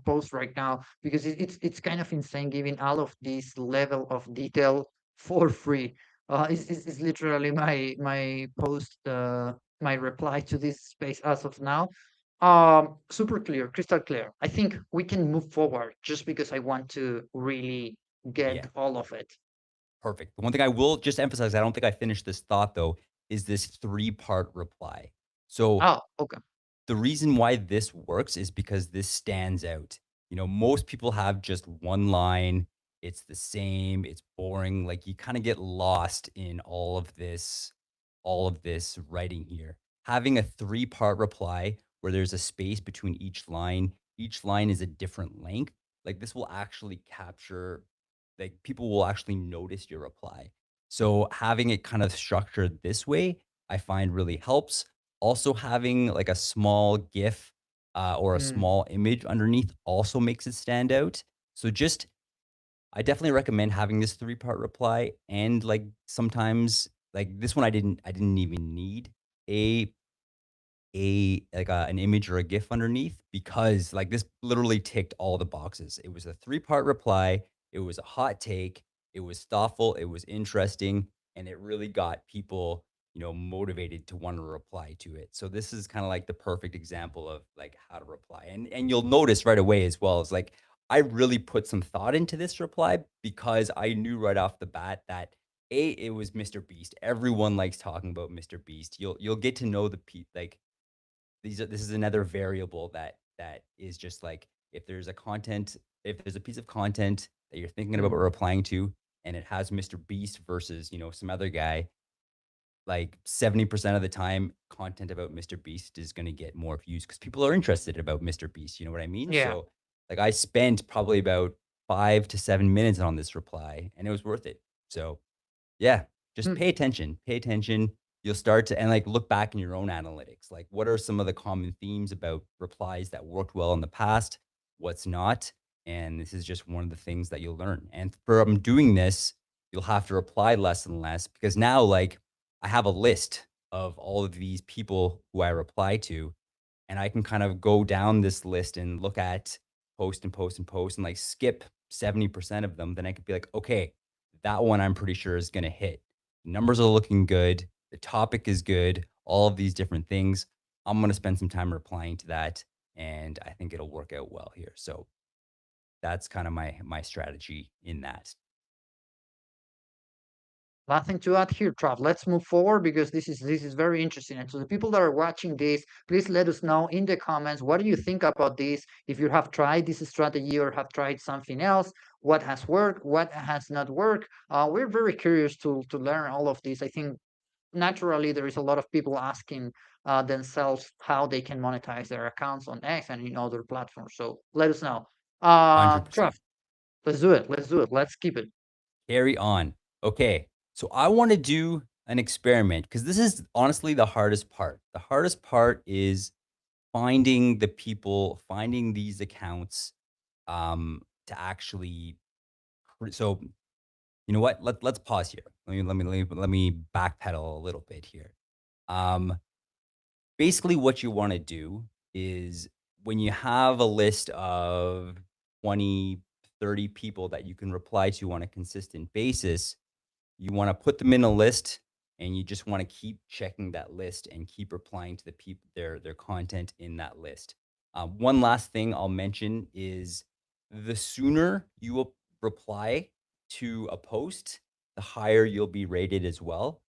Speaker 2: posts right now because it's kind of insane giving all of this level of detail for free. It's literally my post, my reply to this space as of now. Super clear, crystal clear. I think we can move forward just because I want to really get
Speaker 1: Yeah,
Speaker 2: all of it.
Speaker 1: perfect. The one thing I will just emphasize, I don't think I finished this thought though, is this three-part reply. So
Speaker 2: Oh, okay.
Speaker 1: the reason why this works is because this stands out. Most people have just one line. It's the same. It's boring. Like you kind of get lost in all of this writing here. Having a three-part reply where there's a space between each line is a different length. Like this will actually capture, like people will actually notice your reply. So having it kind of structured this way, I find really helps. Also, having like a small GIF or a
Speaker 2: Mm.
Speaker 1: small image underneath also makes it stand out. So just, I definitely recommend having this three-part reply. And like sometimes, like this one, I didn't even need a an image or a GIF underneath because like this literally ticked all the boxes. It was a three-part reply. It was a hot take. It was thoughtful. It was interesting, and it really got people, motivated to want to reply to it. So this is kind of like the perfect example of like how to reply. And you'll notice right away as well. It's like I really put some thought into this reply because I knew right off the bat that A, it was Mr. Beast. Everyone likes talking about Mr. Beast. You'll get to know the like this is another variable that is just like if there's a piece of content that you're thinking about
Speaker 2: Mhm.
Speaker 1: replying to and it has Mr. Beast versus, some other guy, like 70% of the time, content about Mr. Beast is gonna get more views because people are interested about Mr. Beast, you know what I mean?
Speaker 2: Yeah.
Speaker 1: So, like, I spent probably about 5 to 7 minutes on this reply, and it was worth it. So, yeah, just
Speaker 2: Hmm.
Speaker 1: pay attention, pay attention. You'll start to and, like, look back in your own analytics, like, what are some of the common themes about replies that worked well in the past? What's not? And this is just one of the things that you'll learn, and from doing this, you'll have to reply less and less because now, like, I have a list of all of these people who I reply to, and I can kind of go down this list and look at post and post and post and like skip 70% of them. Then I could be like, okay, that one I'm pretty sure is going to hit. Numbers are looking good. The topic is good. All of these different things. I'm going to spend some time replying to that. And I think it'll work out well here. So that's kind of my strategy in that.
Speaker 2: Nothing to add here, Trav. Let's move forward because this is very interesting. And to the people that are watching this, please let us know in the comments what do you think about this. If you have tried this strategy or have tried something else, what has worked, what has not worked. We're very curious to learn all of this. I think naturally there is a lot of people asking themselves how they can monetize their accounts on X and in other platforms. So let us know. Trav,
Speaker 1: 100%.
Speaker 2: let's do it. Let's do it. Let's keep it.
Speaker 1: Carry on. Okay. So I want to do an experiment because this is honestly the hardest part. The hardest part is finding the people, finding these accounts to actually so you know what? Let's pause here. Let me backpedal a little bit here. Um Basically what you want to do is when you have a list of 20, 30 people that you can reply to on a consistent basis, you want to put them in a list and you just want to keep checking that list and keep replying to the people their content in that list. One last thing I'll mention is the sooner you will reply to a post, the higher you'll be rated as well.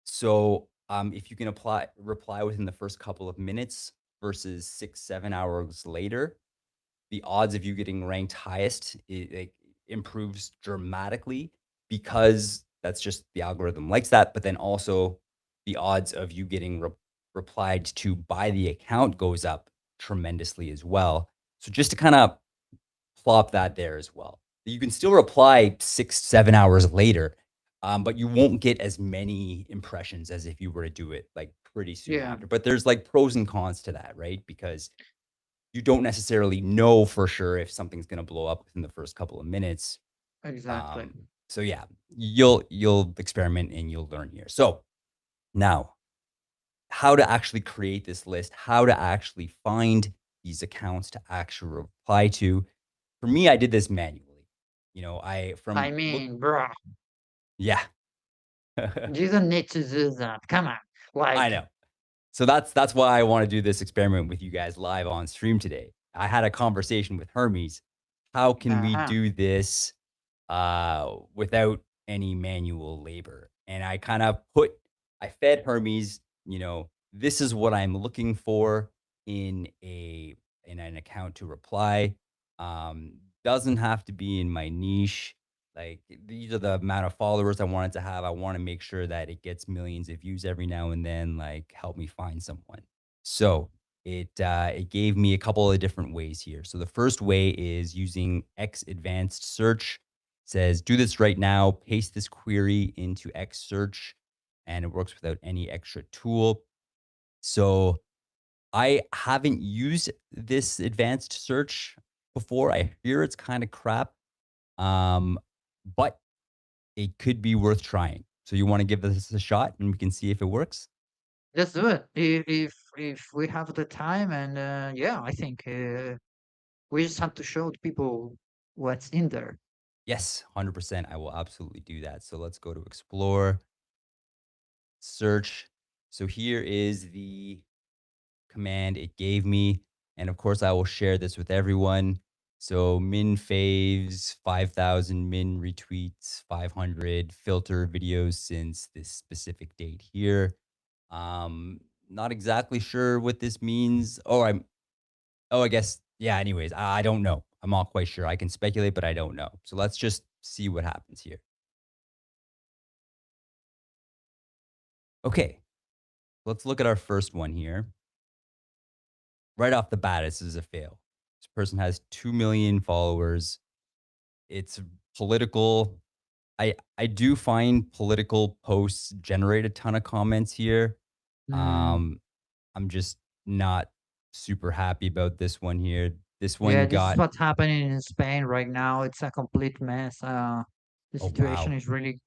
Speaker 1: So if you can reply within the first couple of minutes versus 6 7 hours later, the odds of you getting ranked highest like improves dramatically because that's just the algorithm likes that. But then also the odds of you getting replied to by the account goes up tremendously as well. So just to kind of plop that there as well. You can still reply 6 7 hours later, but you won't get as many impressions as if you were to do it like pretty soon
Speaker 2: Yeah,
Speaker 1: after. But there's like pros and cons to that, right? Because you don't necessarily know for sure if something's gonna blow up within the first couple of minutes.
Speaker 2: exactly.
Speaker 1: So yeah, you'll experiment and you'll learn here. So now, how to actually create this list, how to actually find these accounts to actually reply to. For me, I did this manually. I
Speaker 2: I
Speaker 1: from look
Speaker 2: mean, bro,
Speaker 1: yeah.
Speaker 2: you don't need to do that. Come on.
Speaker 1: I
Speaker 2: Like,
Speaker 1: know. So that's why I wanna do this experiment with you guys live on stream today. I had a conversation with Hermes. How can we
Speaker 2: uh-huh.
Speaker 1: do this, without any manual labor? And I fed Hermes, this is what I'm looking for in an account to reply. Doesn't have to be in my niche. Like, these are the amount of followers I want it to have. I wanna make sure that it gets millions of views every now and then, like, help me find someone. So, it gave me a couple of different ways here. So, the first way is using X advanced search. Says, "Do this right now, paste this query into X search," and it works without any extra tool. So, I haven't used this advanced search before. I hear it's kinda crap, um, but it could be worth trying. So you wanna give this a shot and we can see if it works?
Speaker 2: Let's do it. If we have the time and yeah, I think we just have to show the people what's in there.
Speaker 1: Yes, 100%. I will absolutely do that. So let's go to explore, search. So here is the command it gave me. And of course, I will share this with everyone. So min faves, 5,000, min retweets, 500, filter videos since this specific date here. Not exactly sure what this means. I guess, yeah, anyways, I don't know. I'm not quite sure. I can speculate, but I don't know. So let's just see what happens here. Okay, let's look at our first one here. Right off the bat, this is a fail. This person has 2 million followers. It's political. I do find political posts generate a ton of comments here.
Speaker 2: Mm.
Speaker 1: Um, I'm just not super happy about this one here. This
Speaker 2: Yeah,
Speaker 1: one
Speaker 2: this is
Speaker 1: got
Speaker 2: what's happening in Spain right now. It's a complete mess. The
Speaker 1: oh
Speaker 2: situation
Speaker 1: wow.
Speaker 2: is really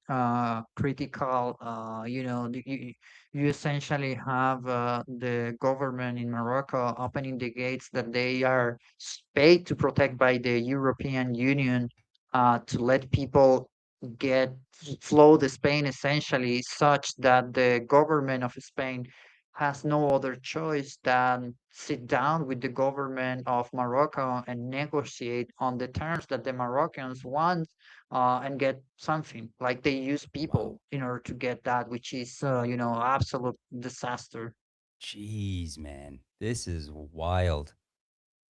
Speaker 2: critical. You essentially have the government in Morocco opening the gates that they are paid to protect by the European Union to let people get flow the Spain essentially such that the government of Spain has no other choice than sit down with the government of Morocco and negotiate on the terms that the Moroccans want and get something. Like they use
Speaker 1: Wow.
Speaker 2: people in order to get that, which is, absolute disaster.
Speaker 1: Jeez, man. This is wild.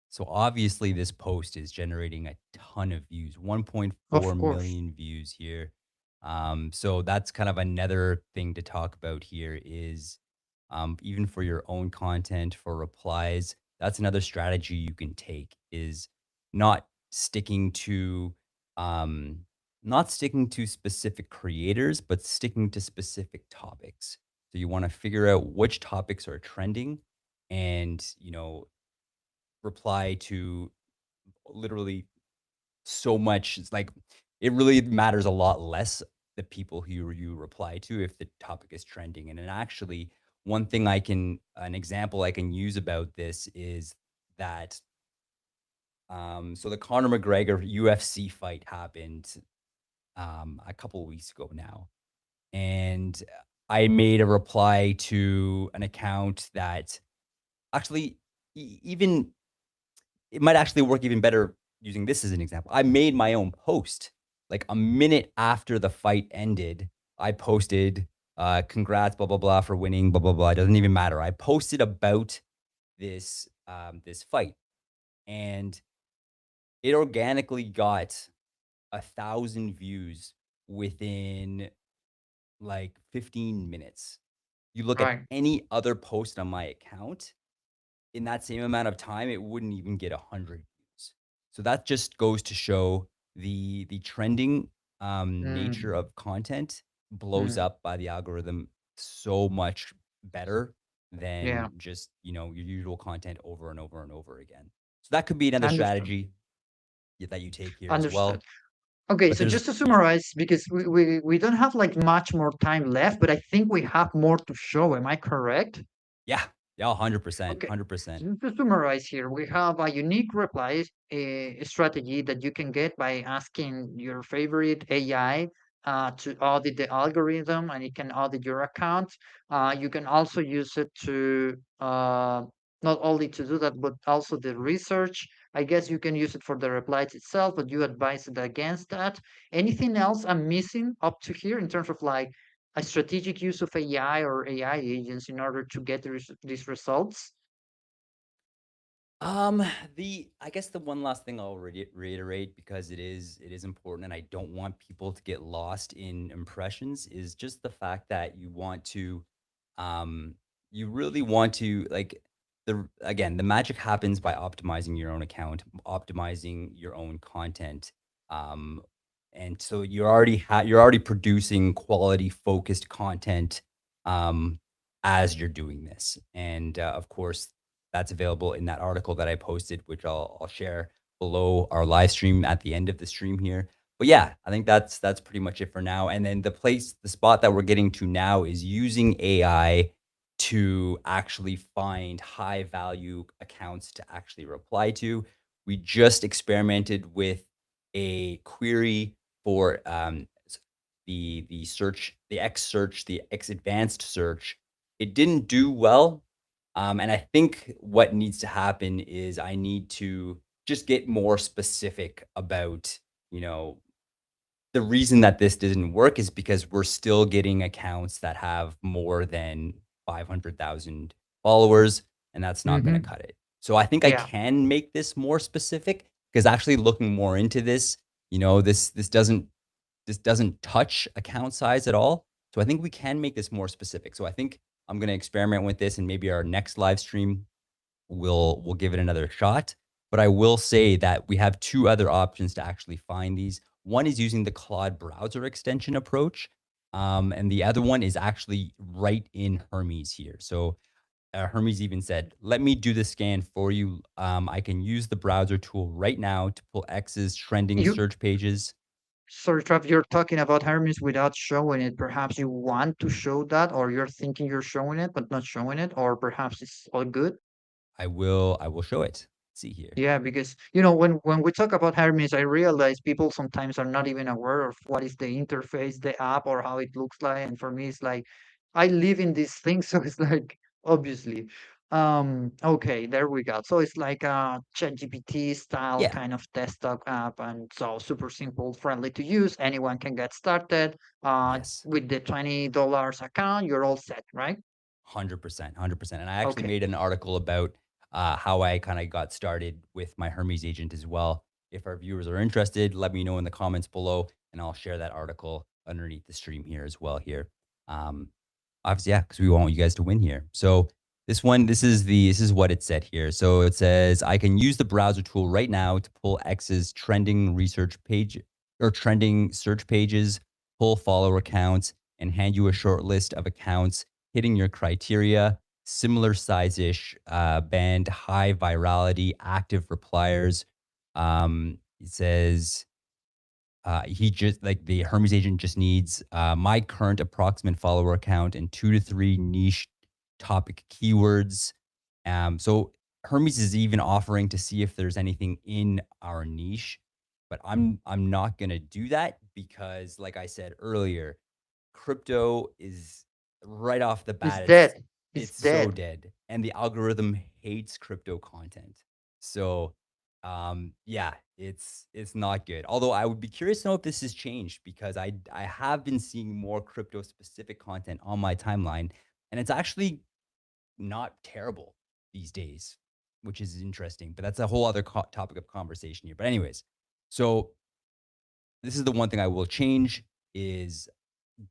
Speaker 1: So obviously this post is generating a ton of views, 1.4
Speaker 2: Of course.
Speaker 1: million views here. So that's kind of another thing to talk about here is even for your own content, for replies, that's another strategy you can take is not sticking to um, not sticking to specific creators, but sticking to specific topics. So you want to figure out which topics are trending and, reply to literally so much. It's like it really matters a lot less the people who you reply to if the topic is trending. And then actually, one thing an example I can use about this is that so the Conor McGregor UFC fight happened a couple of weeks ago now, and I made a reply to an account that actually even it might actually work even better using this as an example. I made my own post. Like a minute after the fight ended, I posted, congrats, blah, blah, blah, for winning, blah, blah, blah. It doesn't even matter. I posted about this fight and it organically got 1,000 views within like 15 minutes. You look at
Speaker 2: Right.
Speaker 1: any other post on my account, in that same amount of time, it wouldn't even get 100 views. So that just goes to show the trending nature
Speaker 2: Mm,
Speaker 1: of content blows
Speaker 2: mm,
Speaker 1: up by the algorithm so much better than
Speaker 2: yeah.
Speaker 1: just your usual content over and over and over again. So that could be another
Speaker 2: Understood.
Speaker 1: strategy that you take here as
Speaker 2: Understood.
Speaker 1: well.
Speaker 2: Okay,
Speaker 1: But
Speaker 2: so
Speaker 1: there's
Speaker 2: just to
Speaker 1: yeah,
Speaker 2: summarize, because we don't have like much more time left, but I think we have more to show. Am I correct?
Speaker 1: yeah, yeah, 100%,
Speaker 2: Okay.
Speaker 1: 100%.
Speaker 2: So to summarize here, we have a unique reply strategy that you can get by asking your favorite AI to audit the algorithm and it can audit your account. You can also use it to not only to do that, but also the research. I guess you can use it for the replies itself, but you advise it against that. Anything else I'm missing up to here in terms of like a strategic use of AI or AI agents in order to get these results?
Speaker 1: Um, I guess the one last thing I'll reiterate because it is important, and I don't want people to get lost in impressions is just the fact that um, you really want to like the magic happens by optimizing your own account, optimizing your own content, um, and so you're already producing quality focused content, um, as you're doing this, and of course that's available in that article that I posted, which I'll share below our live stream at the end of the stream here. But yeah, I think that's pretty much it for now. And then the spot that we're getting to now is using AI to actually find high value accounts to actually reply to. We just experimented with a query for the X search, the X advanced search. It didn't do well, and I think what needs to happen is I need to just get more specific about, you know, the reason that this didn't work is because we're still getting accounts that have more than 500,000 followers, and that's not gonna
Speaker 2: Hmm.
Speaker 1: cut it. So I think I
Speaker 2: Yeah.
Speaker 1: can make this more specific because actually looking more into this, this doesn't touch account size at all. So I think we can make this more specific. So I think I'm gonna experiment with this and maybe our next live stream we'll give it another shot. But I will say that we have two other options to actually find these. One is using the Claude browser extension approach, and the other one is actually right in Hermes here. So Hermes even said, "Let me do the scan for you. I can use the browser tool right now to pull X's trending
Speaker 2: You,
Speaker 1: search pages."
Speaker 2: sorry, Trav, you're talking about Hermes without showing it. Perhaps you want to show that, or you're thinking you're showing it, but not showing it, or perhaps it's all good.
Speaker 1: I will show it. Let's see here.
Speaker 2: Yeah, because when we talk about Hermes, I realize people sometimes are not even aware of what is the interface, the app, or how it looks like. And for me, it's like I live in this thing, so it's like obviously. Okay, there we go. So it's like a ChatGPT style
Speaker 1: Yeah.
Speaker 2: kind of desktop app, and so super simple, friendly to use. Anyone can get started.
Speaker 1: Yes.
Speaker 2: With the $20 account, you're all set, right?
Speaker 1: 100%, 100%. And I actually
Speaker 2: Okay.
Speaker 1: made an article about how I kind of got started with my Hermes agent as well. If our viewers are interested, let me know in the comments below, and I'll share that article underneath the stream here as well. Here, um, obviously, yeah, because we want you guys to win here. So this is what it said here. So it says I can use the browser tool right now to pull X's trending research page or trending search pages, pull follower accounts, and hand you a short list of accounts hitting your criteria, similar size-ish, band, high virality, active repliers. It says he just like the Hermes agent just needs my current approximate follower count and 2 to 3 niche topic keywords. So Hermes is even offering to see if there's anything in our niche, but I'm not gonna do that because, like I said earlier, crypto is right off the
Speaker 2: It's
Speaker 1: bat, it's
Speaker 2: dead. It's
Speaker 1: it's so
Speaker 2: dead.
Speaker 1: dead, and the algorithm hates crypto content. So, yeah, it's not good. Although I would be curious to know if this has changed because I have been seeing more crypto specific content on my timeline, and it's actually not terrible these days, which is interesting. But that's a whole other topic of conversation here. But anyways, so this is the one thing I will change is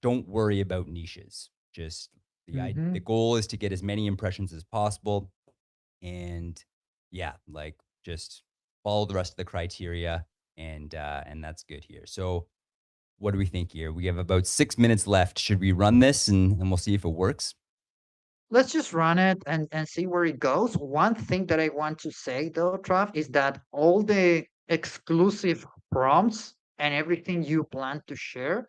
Speaker 1: don't worry about niches. Just the
Speaker 2: Hmm.
Speaker 1: goal is to get as many impressions as possible, and yeah, like just follow the rest of the criteria, and that's good here. So, what do we think here? We have about 6 minutes left. Should we run this and we'll see if it works?
Speaker 2: Let's just run it and see where it goes. One thing that I want to say though, Trav, is that all the exclusive prompts and everything you plan to share,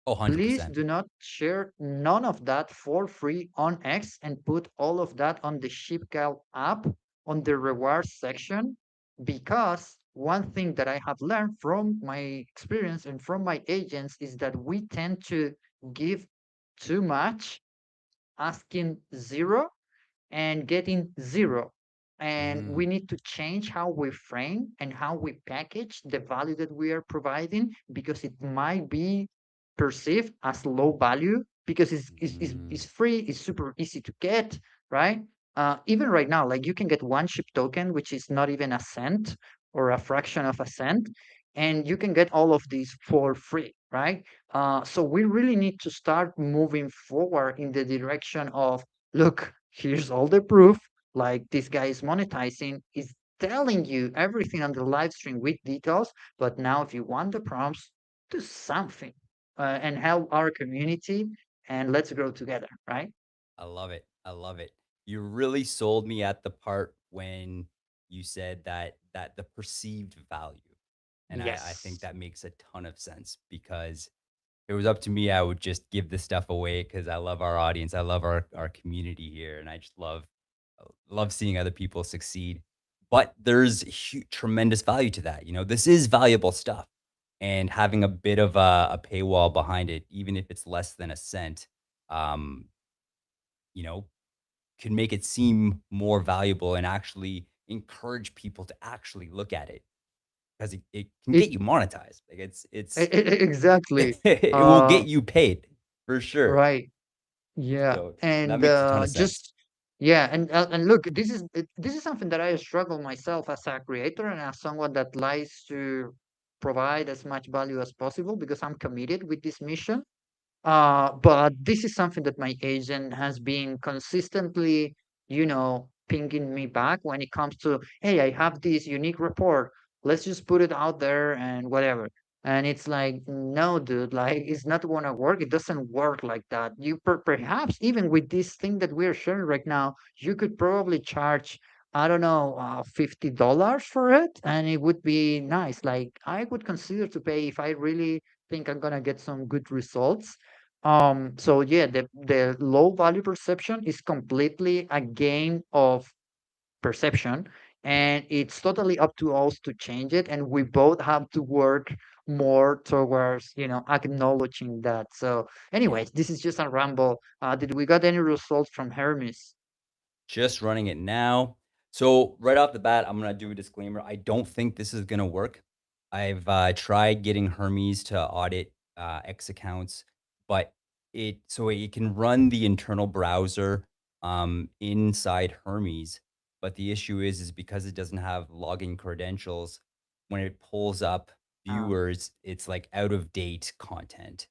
Speaker 1: Oh,
Speaker 2: please
Speaker 1: 100%.
Speaker 2: do not share none of that for free on X and put all of that on the ShipGal app on the rewards section. Because one thing that I have learned from my experience and from my agents is that we tend to give too much, asking zero and getting zero. And we
Speaker 1: Mm,
Speaker 2: need to change how we frame and how we package the value that we are providing because it might be perceived as low value because it's
Speaker 1: mm,
Speaker 2: free, it's super easy to get, right? Even right now, like you can get one ship token, which is not even a cent or a fraction of a cent, and you can get all of these for free, right? So we really need to start moving forward in the direction of look, here's all the proof. Like this guy is monetizing, is telling you everything on the live stream with details. But now, if you want the prompts, do something and help our community and let's grow together, right?
Speaker 1: I love it. I love it. You really sold me at the part when you said that the perceived value. And I think
Speaker 2: Yes.
Speaker 1: that makes a ton of sense because if it was up to me, I would just give this stuff away because I love our audience. I love our community here, and I just love seeing other people succeed. But there's tremendous value to that. This is valuable stuff, and having a bit of a paywall behind it, even if it's less than a cent, um, you know, can make it seem more valuable and actually encourage people to actually look at it because it can
Speaker 2: It
Speaker 1: get you monetized. Like
Speaker 2: exactly.
Speaker 1: it will
Speaker 2: Uh,
Speaker 1: get you paid for sure.
Speaker 2: right. Yeah,
Speaker 1: So that
Speaker 2: and
Speaker 1: makes a ton of sense.
Speaker 2: just yeah, and look, this is something that I struggle myself as a creator and as someone that likes to provide as much value as possible because I'm committed with this mission. But this is something that my agent has been consistently, pinging me back when it comes to, hey, I have this unique report. Let's just put it out there and whatever. And it's like, no, dude, like it's not gonna work. It doesn't work like that. Perhaps even with this thing that we're sharing right now, you could probably charge, I don't know, $50 for it, and it would be nice. Like I would consider to pay if I really think I'm gonna get some good results. So yeah, the low value perception is completely a game of perception,
Speaker 1: Yeah.
Speaker 2: and it's totally up to us to change it, and we both have to work more towards, acknowledging that. So
Speaker 1: Yeah.
Speaker 2: anyways, this is just a ramble. Did we got any results from Hermes?
Speaker 1: Just running it now. So right off the bat, I'm gonna do a disclaimer. I don't think this is gonna work. I've tried getting Hermes to audit X accounts, but it can run the internal browser inside Hermes. But the issue is because it doesn't have login credentials, when it pulls up
Speaker 2: uh,
Speaker 1: viewers, it's like out of date content.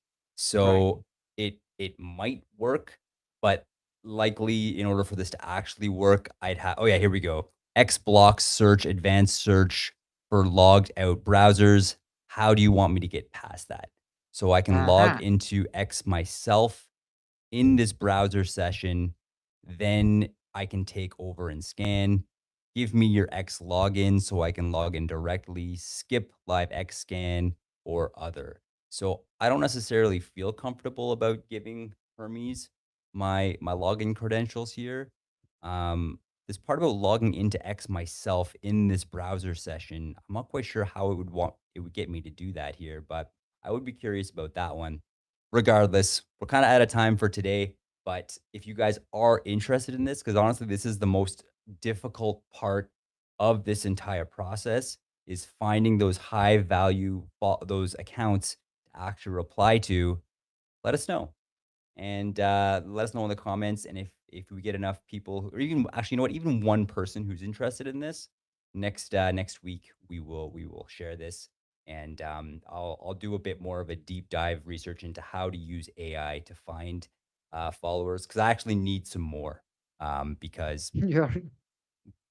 Speaker 2: right.
Speaker 1: So it might work, but likely in order for this to actually work, I'd have oh yeah, here we go. X blocks search, advanced search for logged out browsers. How do you want me to get past that? So I can log
Speaker 2: Uh-huh.
Speaker 1: into X myself in this browser session, then I can take over and scan. Give me your X login so I can log in directly, skip live X scan or other. So I don't necessarily feel comfortable about giving Hermes my login credentials here. This part about logging into X myself in this browser session, I'm not quite sure how it would get me to do that here, but I would be curious about that one. Regardless, we're kind of out of time for today. But if you guys are interested in this, because honestly, this is the most difficult part of this entire process is finding those high value, those accounts to actually reply to, let us know and let us know in the comments. And if we get enough people, or even actually, you know what, even one person who's interested in this, next week we will share this, and I'll do a bit more of a deep dive research into how to use AI to find followers because I actually need some more because
Speaker 2: You're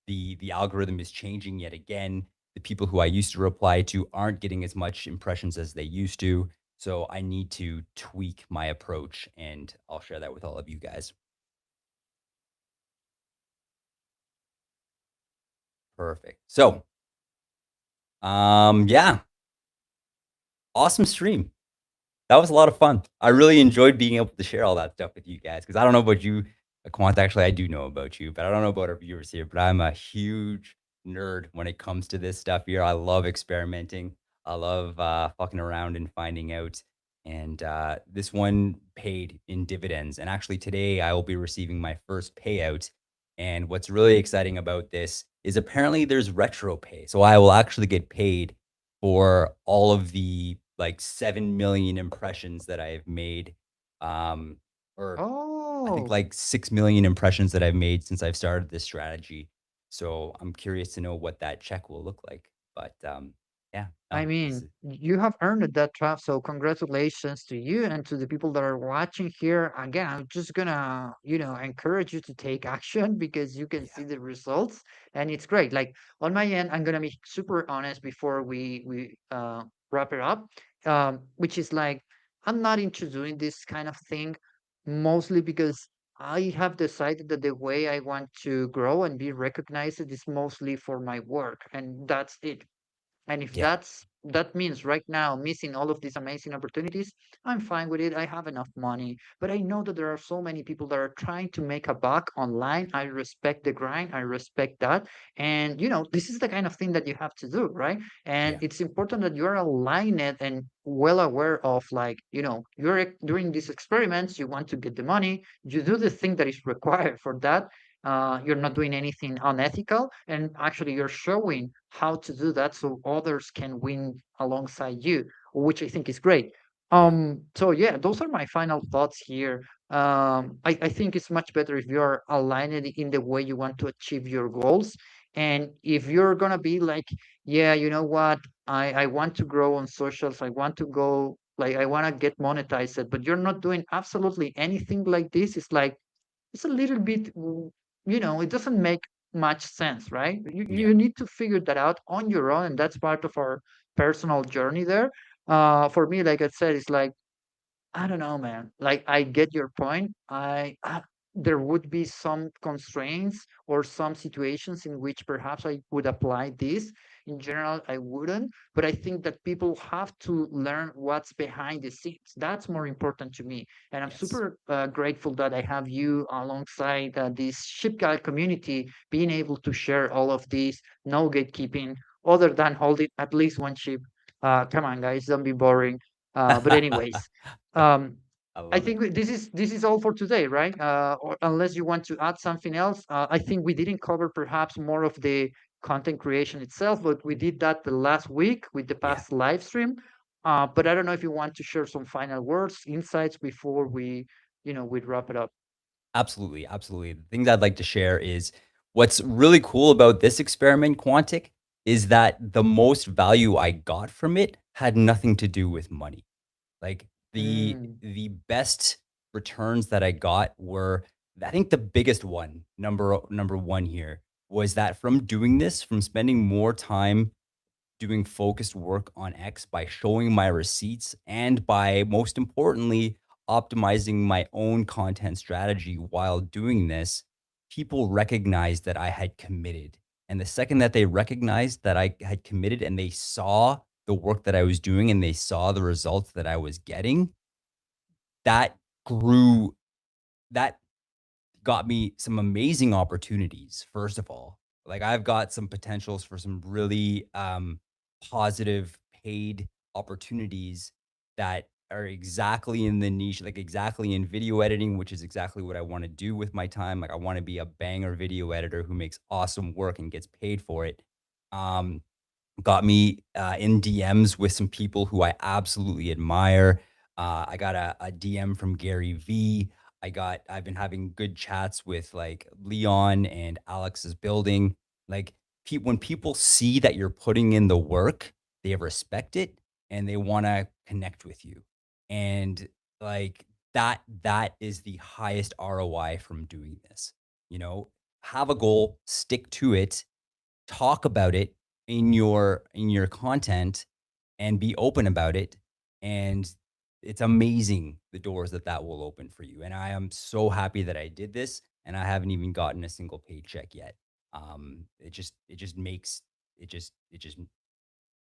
Speaker 1: the algorithm is changing yet again. The people who I used to reply to aren't getting as much impressions as they used to. So I need to tweak my approach and I'll share that with all of you guys. Perfect. So, yeah, awesome stream. That was a lot of fun. I really enjoyed being able to share all that stuff with you guys because I don't know about you, Quant. Actually, I do know about you, but I don't know about our viewers here. But I'm a huge nerd when it comes to this stuff here. I love experimenting. I love fucking around and finding out. And this one paid in dividends. And actually, today I will be receiving my first payout. And what's really exciting about this is apparently there's retro pay. So I will actually get paid for all of the like 7 million impressions that I've made, um, or I think
Speaker 2: oh,
Speaker 1: like 6 million impressions that I've made since I've started this strategy. So I'm curious to know what that check will look like. But yeah,
Speaker 2: I
Speaker 1: no, this
Speaker 2: mean,
Speaker 1: is
Speaker 2: you have earned that trust, so congratulations to you and to the people that are watching here. Again, I'm just gonna, encourage you to take action because you can
Speaker 1: yeah,
Speaker 2: see the results, and it's great. Like on my end, I'm gonna be super honest before we wrap it up, which is like I'm not into doing this kind of thing, mostly because I have decided that the way I want to grow and be recognized is mostly for my work, and that's it. And if
Speaker 1: yeah,
Speaker 2: that means right now missing all of these amazing opportunities, I'm fine with it. I have enough money. But I know that there are so many people that are trying to make a buck online. I respect the grind. I respect that. And this is the kind of thing that you have to do, right? And
Speaker 1: yeah,
Speaker 2: it's important that you're aligned and well aware of like, you're doing these experiments, you want to get the money, you do the thing that is required for that. You're not doing anything unethical, and actually you're showing how to do that so others can win alongside you, which I think is great.
Speaker 1: Yeah.
Speaker 2: So yeah, those are my final thoughts here. I think it's much better if you're aligned in the way you want to achieve your goals. And if you're gonna be like, yeah, you know what, I want to grow on socials, I want to go, like, I want to get monetized, but you're not doing absolutely anything like this, it's like, it's a little bit, it doesn't make much sense, right?
Speaker 1: Yeah.
Speaker 2: You need to figure that out on your own, and that's part of our personal journey there. For me, like I said, it's like, I don't know, man. Like, I get your point. There would be some constraints or some situations in which perhaps I would apply this. In general, I wouldn't. But I think that people have to learn what's behind the scenes. That's more important to me. And I'm
Speaker 1: Yes.
Speaker 2: super grateful that I have you alongside this ship guy community, being able to share all of this, no gatekeeping, other than holding at least one ship. Come on, guys, don't be boring. But anyways, um,
Speaker 1: I
Speaker 2: I
Speaker 1: love it.
Speaker 2: think this is all for today, right? Or unless you want to add something else, I think we didn't cover perhaps more of the content creation itself, but we did that the last week with the
Speaker 1: Yeah.
Speaker 2: past live stream. But I don't know if you want to share some final words, insights before we wrap it up.
Speaker 1: Absolutely, absolutely. The things I'd like to share is what's really cool about this experiment, Quantic, is that the most value I got from it had nothing to do with money. Like
Speaker 2: Mm,
Speaker 1: the best returns that I got were, I think the biggest one, number one here, was that from doing this, from spending more time doing focused work on X by showing my receipts and by most importantly, optimizing my own content strategy while doing this, people recognized that I had committed. And the second that they recognized that I had committed and they saw the work that I was doing and they saw the results that I was getting, that grew, that got me some amazing opportunities, first of all. Like, I've got some potentials for some really, positive paid opportunities that are exactly in the niche, like, exactly in video editing, which is exactly what I wanna do with my time. Like, I wanna be a banger video editor who makes awesome work and gets paid for it. Um, got me in DMs with some people who I absolutely admire. I got a DM from Gary V. I've been having good chats with like Leon and Alex's building. Like, when people see that you're putting in the work, they respect it and they want to connect with you. And like that is the highest ROI from doing this. You know, have a goal, stick to it, talk about it in your content and be open about it, and it's amazing the doors that that will open for you, and I am so happy that I did this, and I haven't even gotten a single paycheck yet. It just makes it just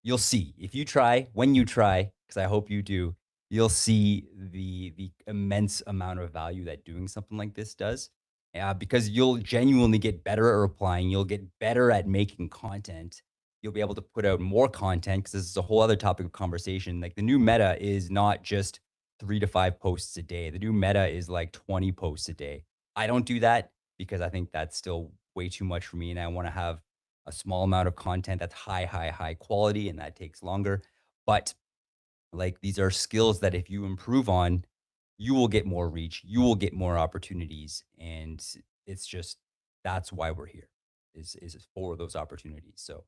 Speaker 1: you'll see. If you try, when you try, because I hope you do, you'll see the immense amount of value that doing something like this does. Because you'll genuinely get better at replying. You'll get better at making content. You'll be able to put out more content because this is a whole other topic of conversation. Like, the new meta is not just 3 to 5 posts a day. The new meta is like 20 posts a day. I don't do that because I think that's still way too much for me, and I want to have a small amount of content that's high quality, and that takes longer. But like, these are skills that if you improve on, you will get more reach, you will get more opportunities. And it's just, that's why we're here, is for those opportunities. So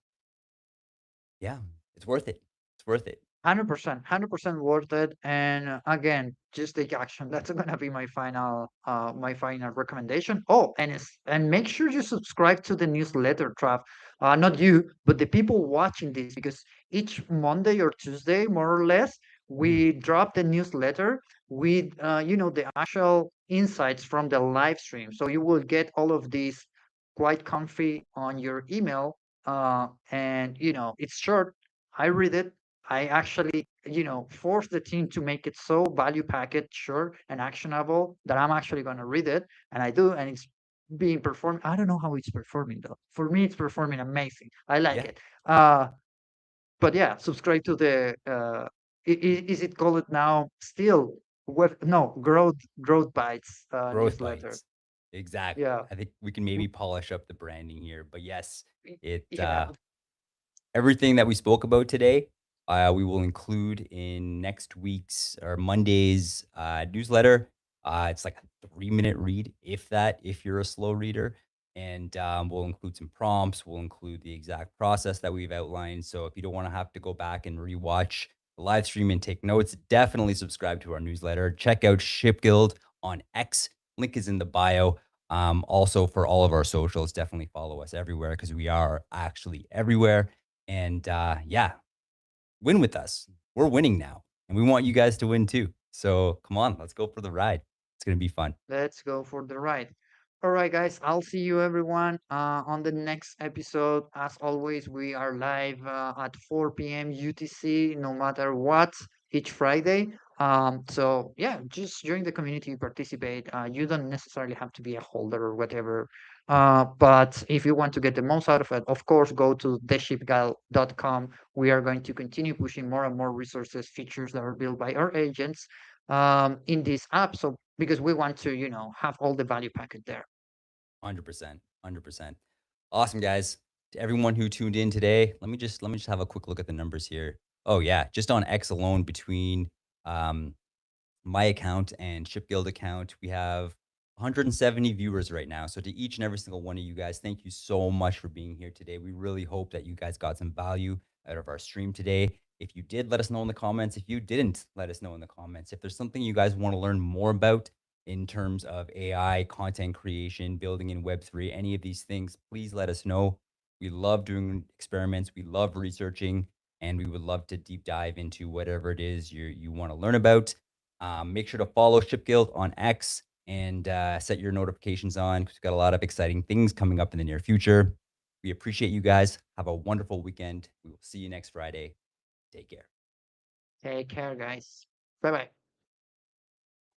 Speaker 1: yeah, it's worth it. It's worth it.
Speaker 2: 100% worth it. And again, just take action. That's gonna be my final recommendation. Oh, and make sure you subscribe to the newsletter, Trav. Not you, but the people watching this, because each Monday or Tuesday, more or less,
Speaker 1: Mhm.
Speaker 2: we drop the newsletter with the actual insights from the live stream. So you will get all of these quite comfy on your email. And it's short. I read it. I actually, force the team to make it so value packed, short, and actionable that I'm actually going to read it. And I do. And it's being performed. I don't know how it's performing, though. For me, it's performing amazing. I like
Speaker 1: Yeah.
Speaker 2: it. But yeah, subscribe to the, is it called now still web? No, growth bites
Speaker 1: Growth
Speaker 2: newsletter.
Speaker 1: bites. Exactly.
Speaker 2: Yeah.
Speaker 1: I think we can maybe polish up the branding here, but yes, it,
Speaker 2: Yeah.
Speaker 1: everything that we spoke about today, we will include in next week's or Monday's newsletter. It's like a 3-minute read, if that, if you're a slow reader. And we'll include some prompts. We'll include the exact process that we've outlined. So if you don't want to have to go back and rewatch the live stream and take notes, definitely subscribe to our newsletter. Check out Ship Guild on X. Link is in the bio. Also, for all of our socials, definitely follow us everywhere because we are actually everywhere. And yeah, win with us. We're winning now, and we want you guys to win too. So come on, let's go for the ride. It's gonna be fun.
Speaker 2: Let's go for the ride. All right, guys. I'll see you everyone on the next episode. As always, we are live at 4 p.m. UTC, no matter what, each Friday. So yeah, just join the community, participate. You don't necessarily have to be a holder or whatever. But if you want to get the most out of it, of course, go to theshipgal.com. We are going to continue pushing more and more resources, features that are built by our agents in this app. So because we want to, have all the value packet there.
Speaker 1: 100%, 100%. Awesome, guys. To everyone who tuned in today, let me just have a quick look at the numbers here. Oh yeah, just on X alone between um, my account and Ship Guild account, we have 170 viewers right now. So to each and every single one of you guys, thank you so much for being here today. We really hope that you guys got some value out of our stream today. If you did, let us know in the comments. If you didn't, let us know in the comments. If there's something you guys want to learn more about in terms of AI, content creation, building in Web3, any of these things, please let us know. We love doing experiments. We love researching, and we would love to deep dive into whatever it is you want to learn about. Make sure to follow Ship Guild on X and set your notifications on because we've got a lot of exciting things coming up in the near future. We appreciate you guys. Have a wonderful weekend. We will see you next Friday. Take care.
Speaker 2: Take care, guys. Bye bye.